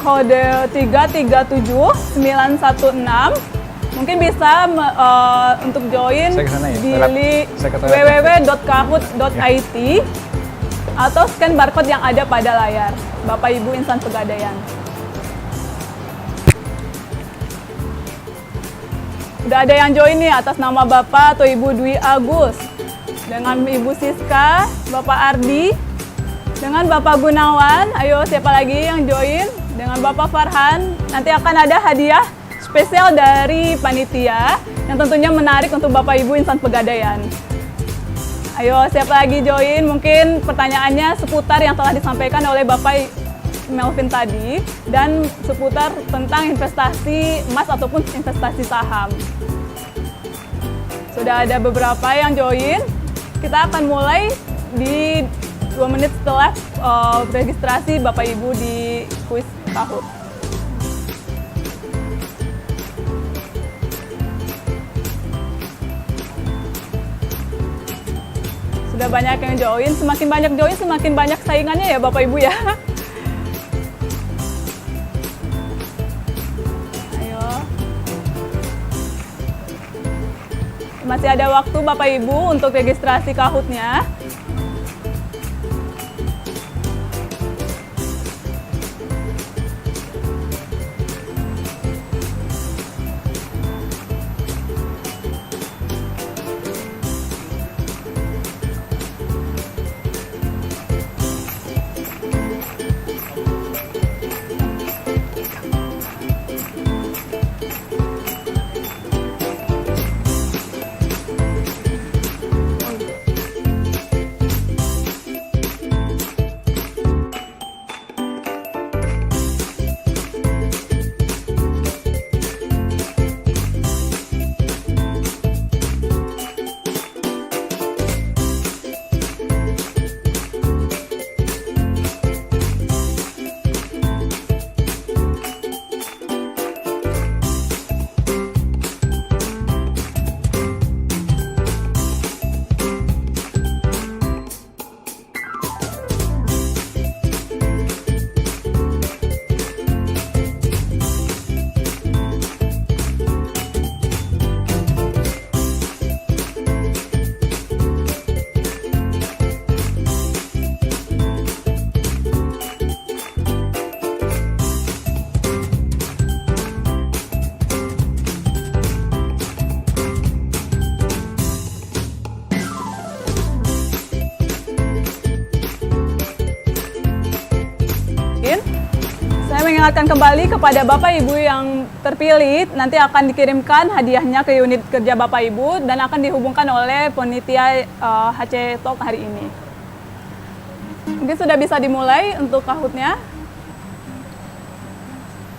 kode 337916. Mungkin bisa untuk join di www.kahoot.it atau scan barcode yang ada pada layar Bapak Ibu insan Pegadaian. Udah ada yang join nih atas nama Bapak atau Ibu Dwi Agus, dengan Ibu Siska, Bapak Ardi, dengan Bapak Gunawan. Ayo siapa lagi yang join? Dengan Bapak Farhan. Nanti akan ada hadiah spesial dari panitia yang tentunya menarik untuk Bapak Ibu insan Pegadaian. Ayo siapa lagi join? Mungkin pertanyaannya seputar yang telah disampaikan oleh Bapak Melvin tadi dan seputar tentang investasi emas ataupun investasi saham. Sudah ada beberapa yang join. Kita akan mulai di 2 menit setelah registrasi Bapak Ibu di kuis Kahoot. Sudah banyak yang join, semakin banyak join semakin banyak saingannya ya Bapak Ibu ya. Ayo. Masih ada waktu Bapak Ibu untuk registrasi Kahoot-nya. mengingatkan kembali kepada Bapak Ibu yang terpilih, nanti akan dikirimkan hadiahnya ke unit kerja Bapak Ibu dan akan dihubungkan oleh panitia HC Talk hari ini. Mungkin sudah bisa dimulai untuk Kahoot-nya.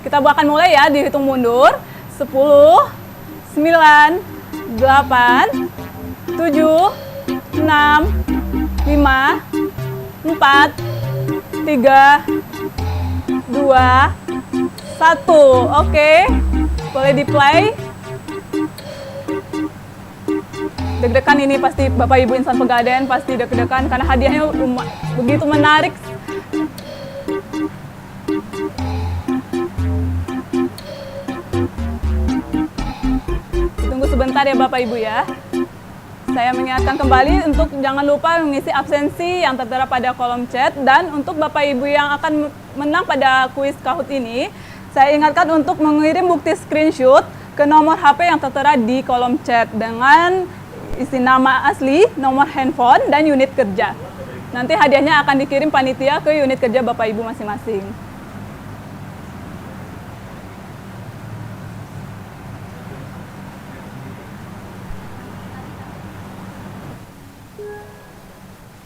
Kita akan mulai ya, dihitung mundur. 10, 9, 8, 7, 6, 5, 4, 3, 2, 1. Oke, boleh di-play. Deg-degan ini pasti Bapak Ibu insan Pegadaian pasti deg-degan karena hadiahnya begitu menarik. Tunggu sebentar ya Bapak Ibu ya. Saya mengingatkan kembali untuk jangan lupa mengisi absensi yang tertera pada kolom chat, dan untuk Bapak Ibu yang akan menang pada kuis Kahoot ini, saya ingatkan untuk mengirim bukti screenshot ke nomor HP yang tertera di kolom chat dengan isi nama asli, nomor handphone, dan unit kerja. Nanti hadiahnya akan dikirim panitia ke unit kerja Bapak Ibu masing-masing.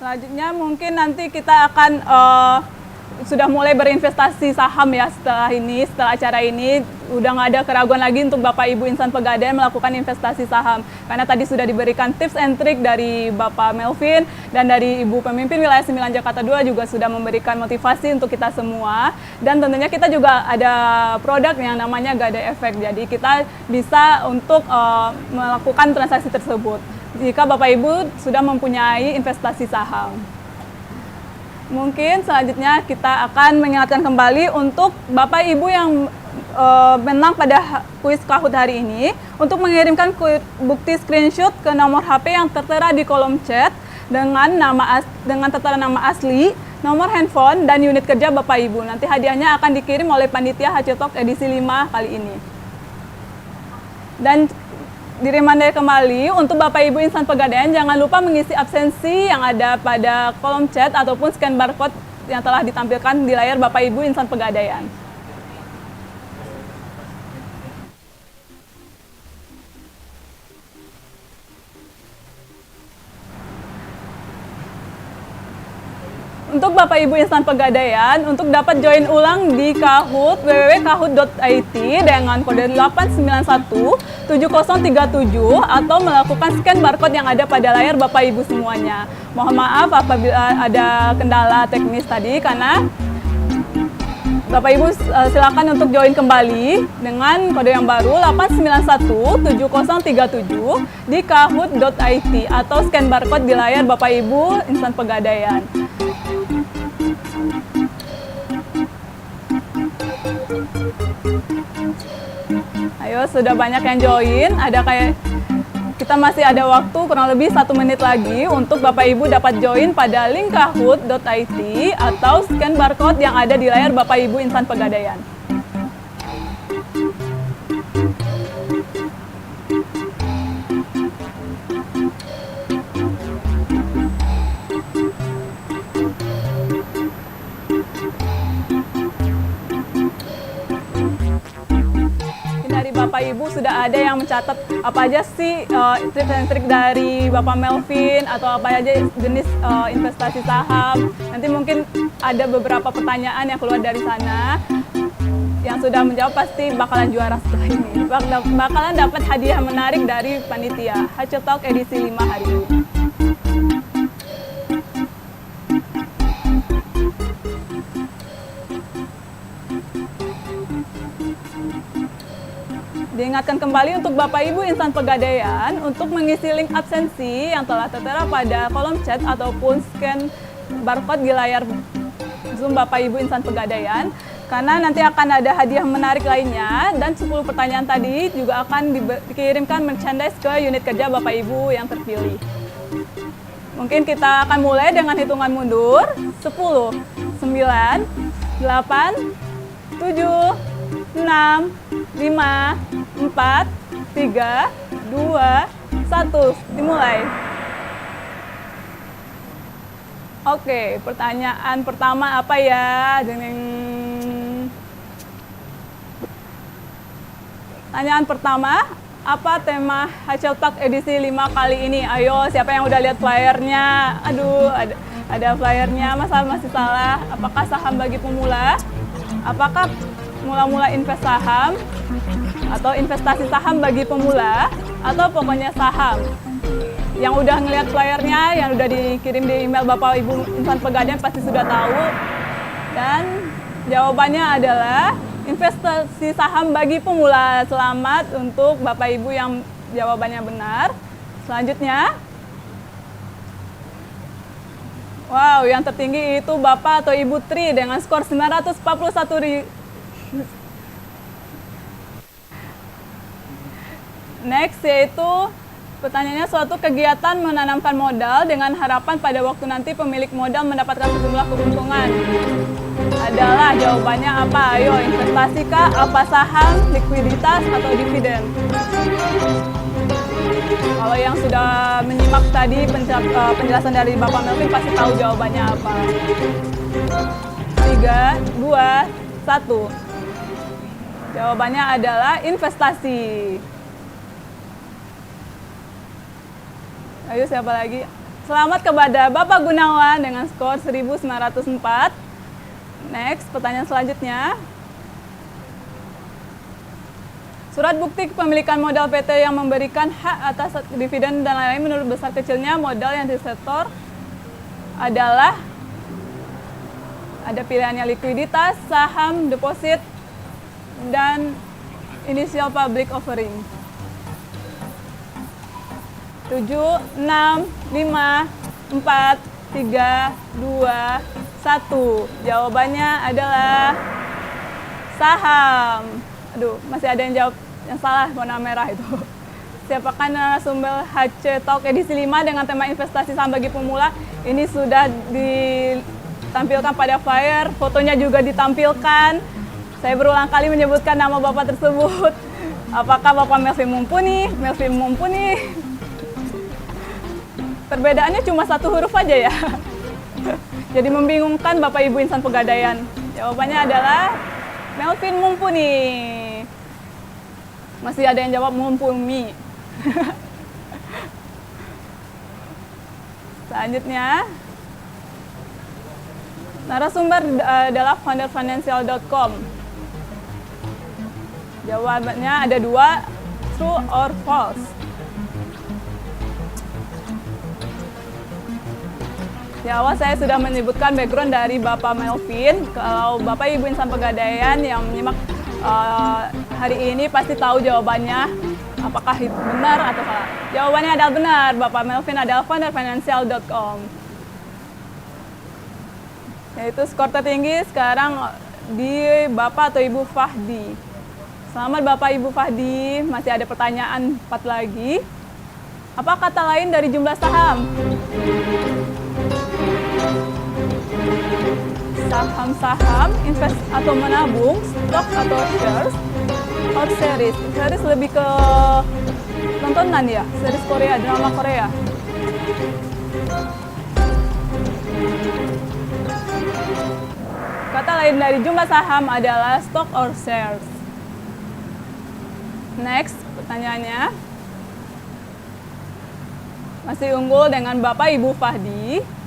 Selanjutnya mungkin nanti kita akan sudah mulai berinvestasi saham ya setelah acara ini. Udah nggak ada keraguan lagi untuk Bapak Ibu insan Pegadaian melakukan investasi saham. Karena tadi sudah diberikan tips and trick dari Bapak Melvin dan dari Ibu Pemimpin Wilayah 9 Jakarta 2 juga sudah memberikan motivasi untuk kita semua. Dan tentunya kita juga ada produk yang namanya Gadai Effect. Jadi kita bisa untuk melakukan transaksi tersebut jika Bapak Ibu sudah mempunyai investasi saham. Mungkin selanjutnya kita akan mengingatkan kembali untuk Bapak Ibu yang menang pada kuis Kahoot hari ini untuk mengirimkan bukti screenshot ke nomor HP yang tertera di kolom chat dengan tertera nama asli, nomor handphone, dan unit kerja Bapak Ibu. Nanti hadiahnya akan dikirim oleh panitia HC Talk edisi 5 kali ini. Dan diremandai kembali untuk Bapak Ibu insan Pegadaian, jangan lupa mengisi absensi yang ada pada kolom chat ataupun scan barcode yang telah ditampilkan di layar Bapak Ibu insan Pegadaian. Untuk Bapak Ibu insan Pegadaian, untuk dapat join ulang di Kahoot, www.kahoot.it dengan kode 8917037 atau melakukan scan barcode yang ada pada layar Bapak Ibu semuanya. Mohon maaf apabila ada kendala teknis tadi, karena Bapak Ibu silakan untuk join kembali dengan kode yang baru 8917037 di kahoot.it atau scan barcode di layar Bapak Ibu insan Pegadaian. Ayo, sudah banyak yang join. Kita masih ada waktu kurang lebih 1 menit lagi untuk Bapak Ibu dapat join pada link kahoot.it atau scan barcode yang ada di layar Bapak Ibu insan Pegadaian. Bapak Ibu sudah ada yang mencatat apa aja sih tips and trik dari Bapak Melvin atau apa aja jenis investasi saham. Nanti mungkin ada beberapa pertanyaan yang keluar dari sana. Yang sudah menjawab pasti bakalan juara setelah ini. Bakalan dapat hadiah menarik dari panitia HC Talk edisi 5 hari ini. Diingatkan kembali untuk Bapak Ibu insan Pegadaian untuk mengisi link absensi yang telah tertera pada kolom chat ataupun scan barcode di layar Zoom Bapak Ibu insan Pegadaian, karena nanti akan ada hadiah menarik lainnya dan 10 pertanyaan tadi juga akan dikirimkan merchandise ke unit kerja Bapak Ibu yang terpilih. Mungkin kita akan mulai dengan hitungan mundur. 10, 9, 8, 7, 6, 5, 4, 3, 2, 1. Dimulai. Oke, pertanyaan pertama apa ya? Pertanyaan pertama, apa tema HCL Talk edisi 5 kali ini? Ayo, siapa yang udah lihat flyernya? Aduh, ada flyernya, masa masih salah? Apakah saham bagi pemula? Apakah mula-mula invest saham? Atau investasi saham bagi pemula? Atau pokoknya saham? Yang udah ngelihat flyernya, yang udah dikirim di email Bapak Ibu Insan Pegadaian pasti sudah tahu. Dan jawabannya adalah investasi saham bagi pemula. Selamat untuk Bapak Ibu yang jawabannya benar. Selanjutnya, wow, yang tertinggi itu Bapak atau Ibu Tri dengan skor 941. Next yaitu pertanyaannya, suatu kegiatan menanamkan modal dengan harapan pada waktu nanti pemilik modal mendapatkan sejumlah keuntungan. Adalah jawabannya apa? Ayo, investasi kah, apa saham, likuiditas, atau dividen? Kalau yang sudah menyimak tadi penjelasan dari Bapak Melvin pasti tahu jawabannya apa. 3, 2, 1. Jawabannya adalah investasi. Ayo, siapa lagi? Selamat kepada Bapak Gunawan dengan skor 1904. Next, pertanyaan selanjutnya. Surat bukti kepemilikan modal PT yang memberikan hak atas dividen dan lain-lain menurut besar kecilnya modal yang disetor adalah, ada pilihannya likuiditas, saham, deposit, dan initial public offering. 7, 6, 5, 4, 3, 2, 1. Jawabannya adalah saham. Aduh, masih ada yang jawab yang salah, warna merah itu. Siapakah narasumber HC Talk edisi 5 dengan tema investasi saham bagi pemula? Ini sudah ditampilkan pada flyer, fotonya juga ditampilkan. Saya berulang kali menyebutkan nama Bapak tersebut. Apakah Bapak Melvin Mumpuni? Melvin Mumpuni. Perbedaannya cuma satu huruf aja ya. Jadi membingungkan Bapak Ibu Insan Pegadaian. Jawabannya adalah Melvin Mumpuni. Masih ada yang jawab Mumpuni. Selanjutnya, narasumber adalah founderfinancial.com. Jawabannya ada 2, true or false. Di awal saya sudah menyebutkan background dari Bapak Melvin. Kalau Bapak Ibu Insan Pegadaian yang menyimak hari ini pasti tahu jawabannya, apakah itu benar atau salah. Jawabannya adalah benar. Bapak Melvin adalah founderfinancial.com. Yaitu skor tertinggi sekarang di Bapak atau Ibu Fahdi. Selamat Bapak Ibu Fahdi. Masih ada pertanyaan 4 lagi. Apa kata lain dari jumlah saham? Saham-saham, invest atau menabung, stock atau shares, or series. Series lebih ke tontonan ya, series Korea, drama Korea. Kata lain dari jumlah saham adalah stock or shares. Next, pertanyaannya. Masih unggul dengan Bapak Ibu Fahdi.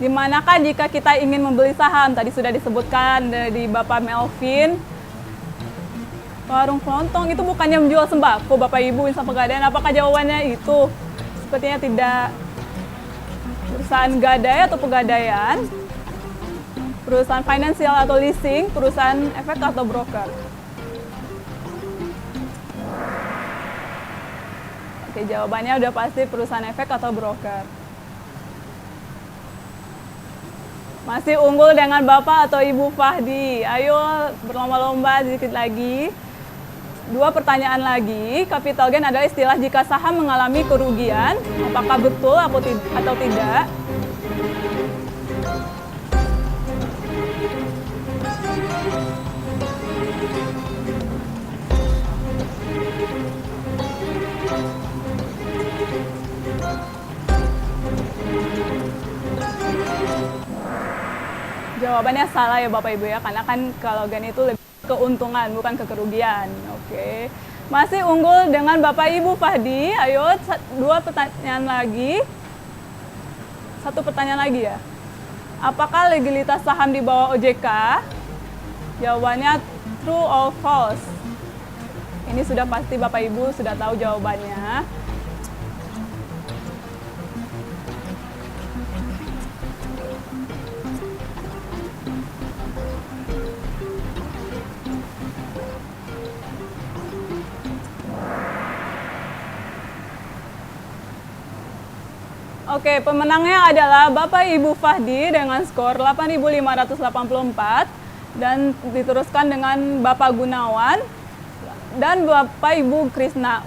Di manakah jika kita ingin membeli saham? Tadi sudah disebutkan dari Bapak Melvin. Warung kelontong itu bukannya menjual sembako, Bapak Ibu Insan Pegadaian. Apakah jawabannya itu? Sepertinya tidak. Perusahaan gadai atau pegadaian, perusahaan finansial atau leasing, perusahaan efek atau broker. Oke, jawabannya udah pasti perusahaan efek atau broker. Masih unggul dengan Bapak atau Ibu Fahdi. Ayo berlomba-lomba sedikit lagi. 2 pertanyaan lagi. Capital gain adalah istilah jika saham mengalami kerugian. Apakah betul atau tidak? Jawabannya salah ya Bapak Ibu ya, karena kan kalau gain itu lebih ke keuntungan, bukan kerugian. Oke. Masih unggul dengan Bapak Ibu Fahdi. Ayo, 2 pertanyaan lagi. 1 pertanyaan lagi ya. Apakah legalitas saham di bawah OJK? Jawabannya true or false. Ini sudah pasti Bapak Ibu sudah tahu jawabannya. Oke, pemenangnya adalah Bapak Ibu Fahdi dengan skor 8.584 dan diteruskan dengan Bapak Gunawan dan Bapak Ibu Krisna.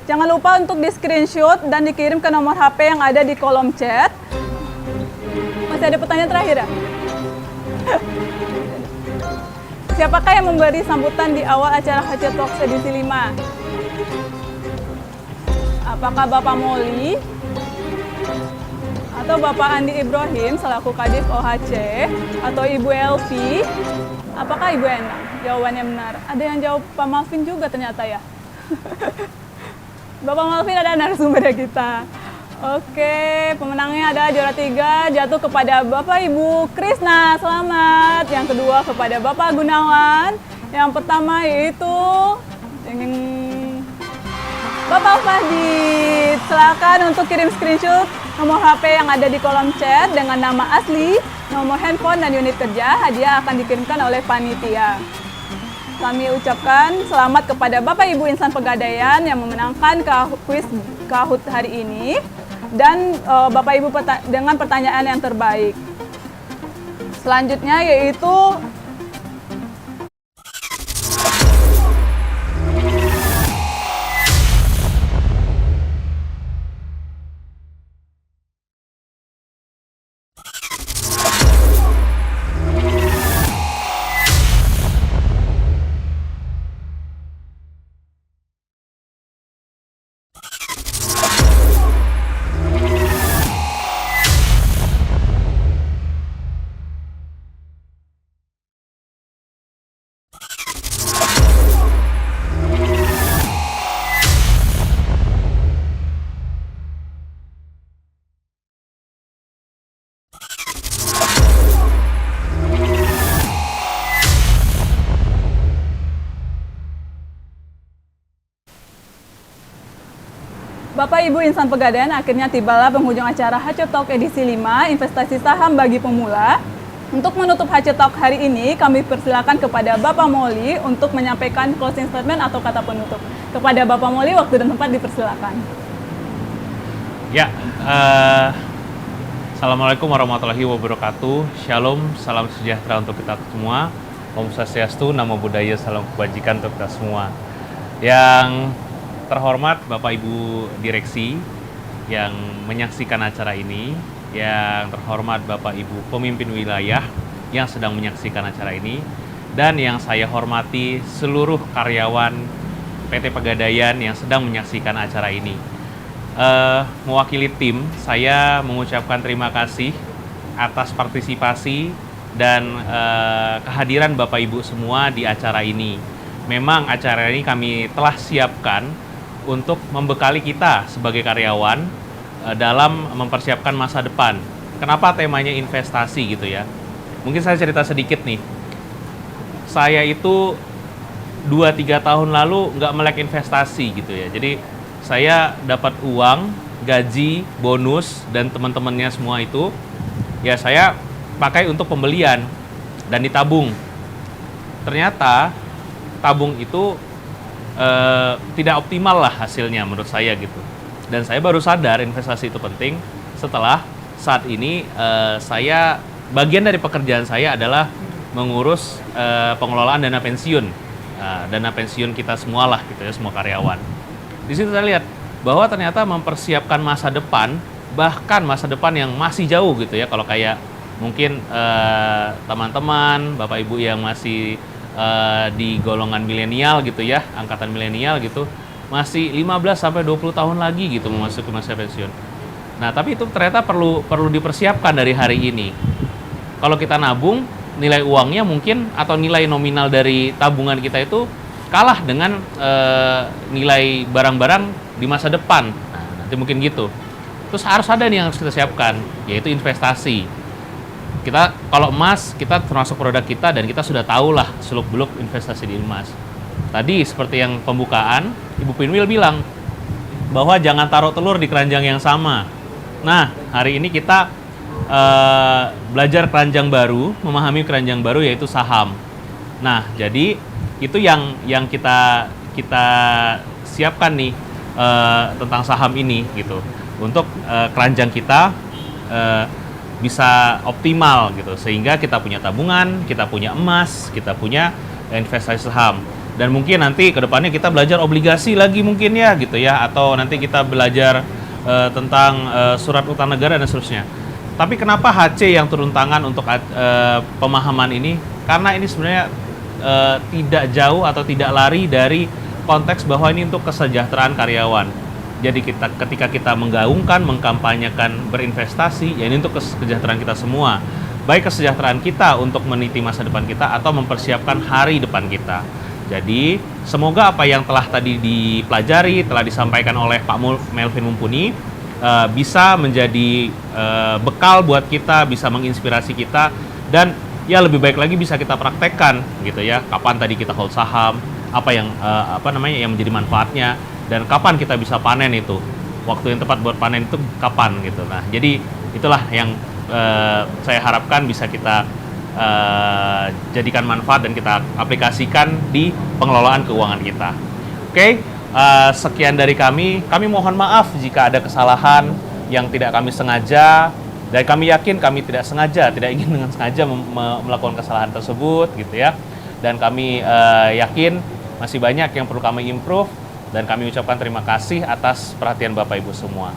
Jangan lupa untuk di screenshot dan dikirim ke nomor HP yang ada di kolom chat. Masih ada pertanyaan terakhir ya? Siapakah yang memberi sambutan di awal acara HC Talks edisi 5? Apakah Bapak Moli? Atau Bapak Andi Ibrahim selaku Kadif OHC, atau Ibu Elvi? Apakah Ibu Endang? Jawabannya benar. Ada yang jawab Pak Malvin juga ternyata ya. Bapak Malvin ada narasumber kita. Oke, pemenangnya adalah juara 3 jatuh kepada Bapak Ibu Krisna. Selamat. Yang kedua kepada Bapak Gunawan. Yang pertama yaitu Bapak Fahdi. Silakan untuk kirim screenshot nomor HP yang ada di kolom chat dengan nama asli, nomor handphone, dan unit kerja. Hadiah akan dikirimkan oleh panitia. Kami ucapkan selamat kepada Bapak Ibu insan Pegadaian yang memenangkan kuis Kahoot hari ini. Dan Bapak Ibu dengan pertanyaan yang terbaik. Selanjutnya yaitu Bapak Ibu insan Pegadaian, akhirnya tibalah penghujung acara HC Talk edisi 5 investasi saham bagi pemula. Untuk menutup HC Talk hari ini, kami persilakan kepada Bapak Moli untuk menyampaikan closing statement atau kata penutup. Kepada Bapak Moli, waktu dan tempat dipersilakan. Ya, Assalamualaikum warahmatullahi wabarakatuh. Shalom, salam sejahtera untuk kita semua. Om Swastiastu, Namo Buddhaya, salam kebajikan untuk kita semua. Yang terhormat Bapak Ibu Direksi yang menyaksikan acara ini, yang terhormat Bapak Ibu Pemimpin Wilayah yang sedang menyaksikan acara ini, dan yang saya hormati seluruh karyawan PT Pegadaian yang sedang menyaksikan acara ini. Mewakili tim, saya mengucapkan terima kasih atas partisipasi dan kehadiran Bapak Ibu semua di acara ini. Memang acara ini kami telah siapkan untuk membekali kita sebagai karyawan dalam mempersiapkan masa depan. Kenapa temanya investasi gitu ya? Mungkin saya cerita sedikit nih. Saya itu 2-3 tahun lalu nggak melek investasi gitu ya. Jadi saya dapat uang, gaji, bonus, dan teman-temannya semua itu, ya saya pakai untuk pembelian dan ditabung. Ternyata tabung itu tidak optimal lah hasilnya menurut saya gitu. Dan saya baru sadar investasi itu penting setelah saat ini saya, bagian dari pekerjaan saya adalah mengurus pengelolaan dana pensiun. Dana pensiun kita semua lah gitu ya, semua karyawan. Di situ saya lihat bahwa ternyata mempersiapkan masa depan, bahkan masa depan yang masih jauh gitu ya, kalau kayak mungkin teman-teman, Bapak Ibu yang masih di golongan milenial gitu ya, angkatan milenial gitu, masih 15-20 tahun lagi gitu memasuki masa pensiun. Nah, tapi itu ternyata perlu dipersiapkan dari hari ini. Kalau kita nabung, nilai uangnya mungkin atau nilai nominal dari tabungan kita itu kalah dengan nilai barang-barang di masa depan. Nah, nanti mungkin gitu. Terus harus ada nih yang harus kita siapkan, yaitu investasi. Kita kalau emas, kita termasuk produk kita dan kita sudah tahulah seluk-beluk investasi di emas. Tadi seperti yang pembukaan, Ibu Pinwil bilang bahwa jangan taruh telur di keranjang yang sama. Nah, hari ini kita belajar keranjang baru, memahami keranjang baru yaitu saham. Nah, jadi itu yang kita siapkan nih tentang saham ini gitu. Untuk keranjang kita bisa optimal gitu, sehingga kita punya tabungan, kita punya emas, kita punya investasi saham. Dan mungkin nanti ke depannya kita belajar obligasi lagi mungkin ya gitu ya, atau nanti kita belajar tentang surat utang negara dan seterusnya. Tapi kenapa HC yang turun tangan untuk pemahaman ini? Karena ini sebenarnya tidak jauh atau tidak lari dari konteks bahwa ini untuk kesejahteraan karyawan. Jadi ketika kita menggaungkan, mengkampanyekan berinvestasi, ya ini untuk kesejahteraan kita semua. Baik kesejahteraan kita untuk meniti masa depan kita atau mempersiapkan hari depan kita. Jadi semoga apa yang telah tadi dipelajari, telah disampaikan oleh Pak Melvin Mumpuni bisa menjadi bekal buat kita, bisa menginspirasi kita, dan ya lebih baik lagi bisa kita praktekkan gitu ya. Kapan tadi kita hold saham, apa yang yang menjadi manfaatnya, dan kapan kita bisa panen itu. Waktu yang tepat buat panen itu kapan gitu. Nah, jadi itulah yang saya harapkan bisa kita jadikan manfaat dan kita aplikasikan di pengelolaan keuangan kita. Oke. Sekian dari kami mohon maaf jika ada kesalahan yang tidak kami sengaja, dan kami yakin kami tidak sengaja, tidak ingin dengan sengaja melakukan kesalahan tersebut gitu ya. Dan kami yakin masih banyak yang perlu kami improve, dan kami ucapkan terima kasih atas perhatian Bapak Ibu semua.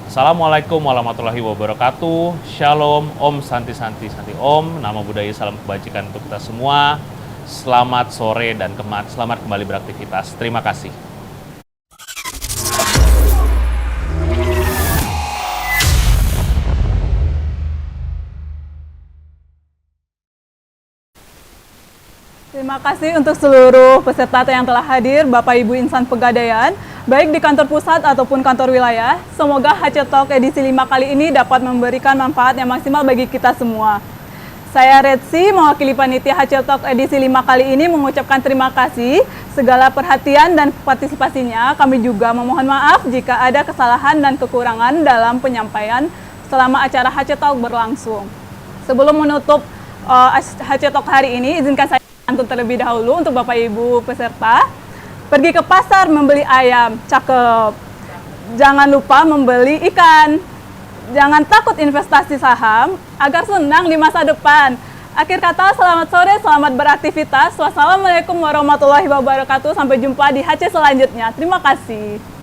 Assalamualaikum warahmatullahi wabarakatuh. Shalom, Om Santi Santi Santi Om. Namo Buddhaya, salam kebajikan untuk kita semua. Selamat sore dan selamat kembali beraktivitas. Terima kasih. Terima kasih untuk seluruh peserta yang telah hadir, Bapak Ibu insan Pegadaian, baik di kantor pusat ataupun kantor wilayah. Semoga HC Talk edisi 5 kali ini dapat memberikan manfaat yang maksimal bagi kita semua. Saya Retsi, mewakili panitia HC Talk edisi 5 kali ini mengucapkan terima kasih segala perhatian dan partisipasinya. Kami juga memohon maaf jika ada kesalahan dan kekurangan dalam penyampaian selama acara HC Talk berlangsung. Sebelum menutup HC Talk hari ini, izinkan saya untuk terlebih dahulu untuk Bapak Ibu peserta. Pergi ke pasar membeli ayam, cakep. Jangan lupa membeli ikan. Jangan takut investasi saham agar senang di masa depan. Akhir kata, selamat sore, selamat beraktivitas. Wassalamualaikum warahmatullahi wabarakatuh. Sampai jumpa di HC selanjutnya. Terima kasih.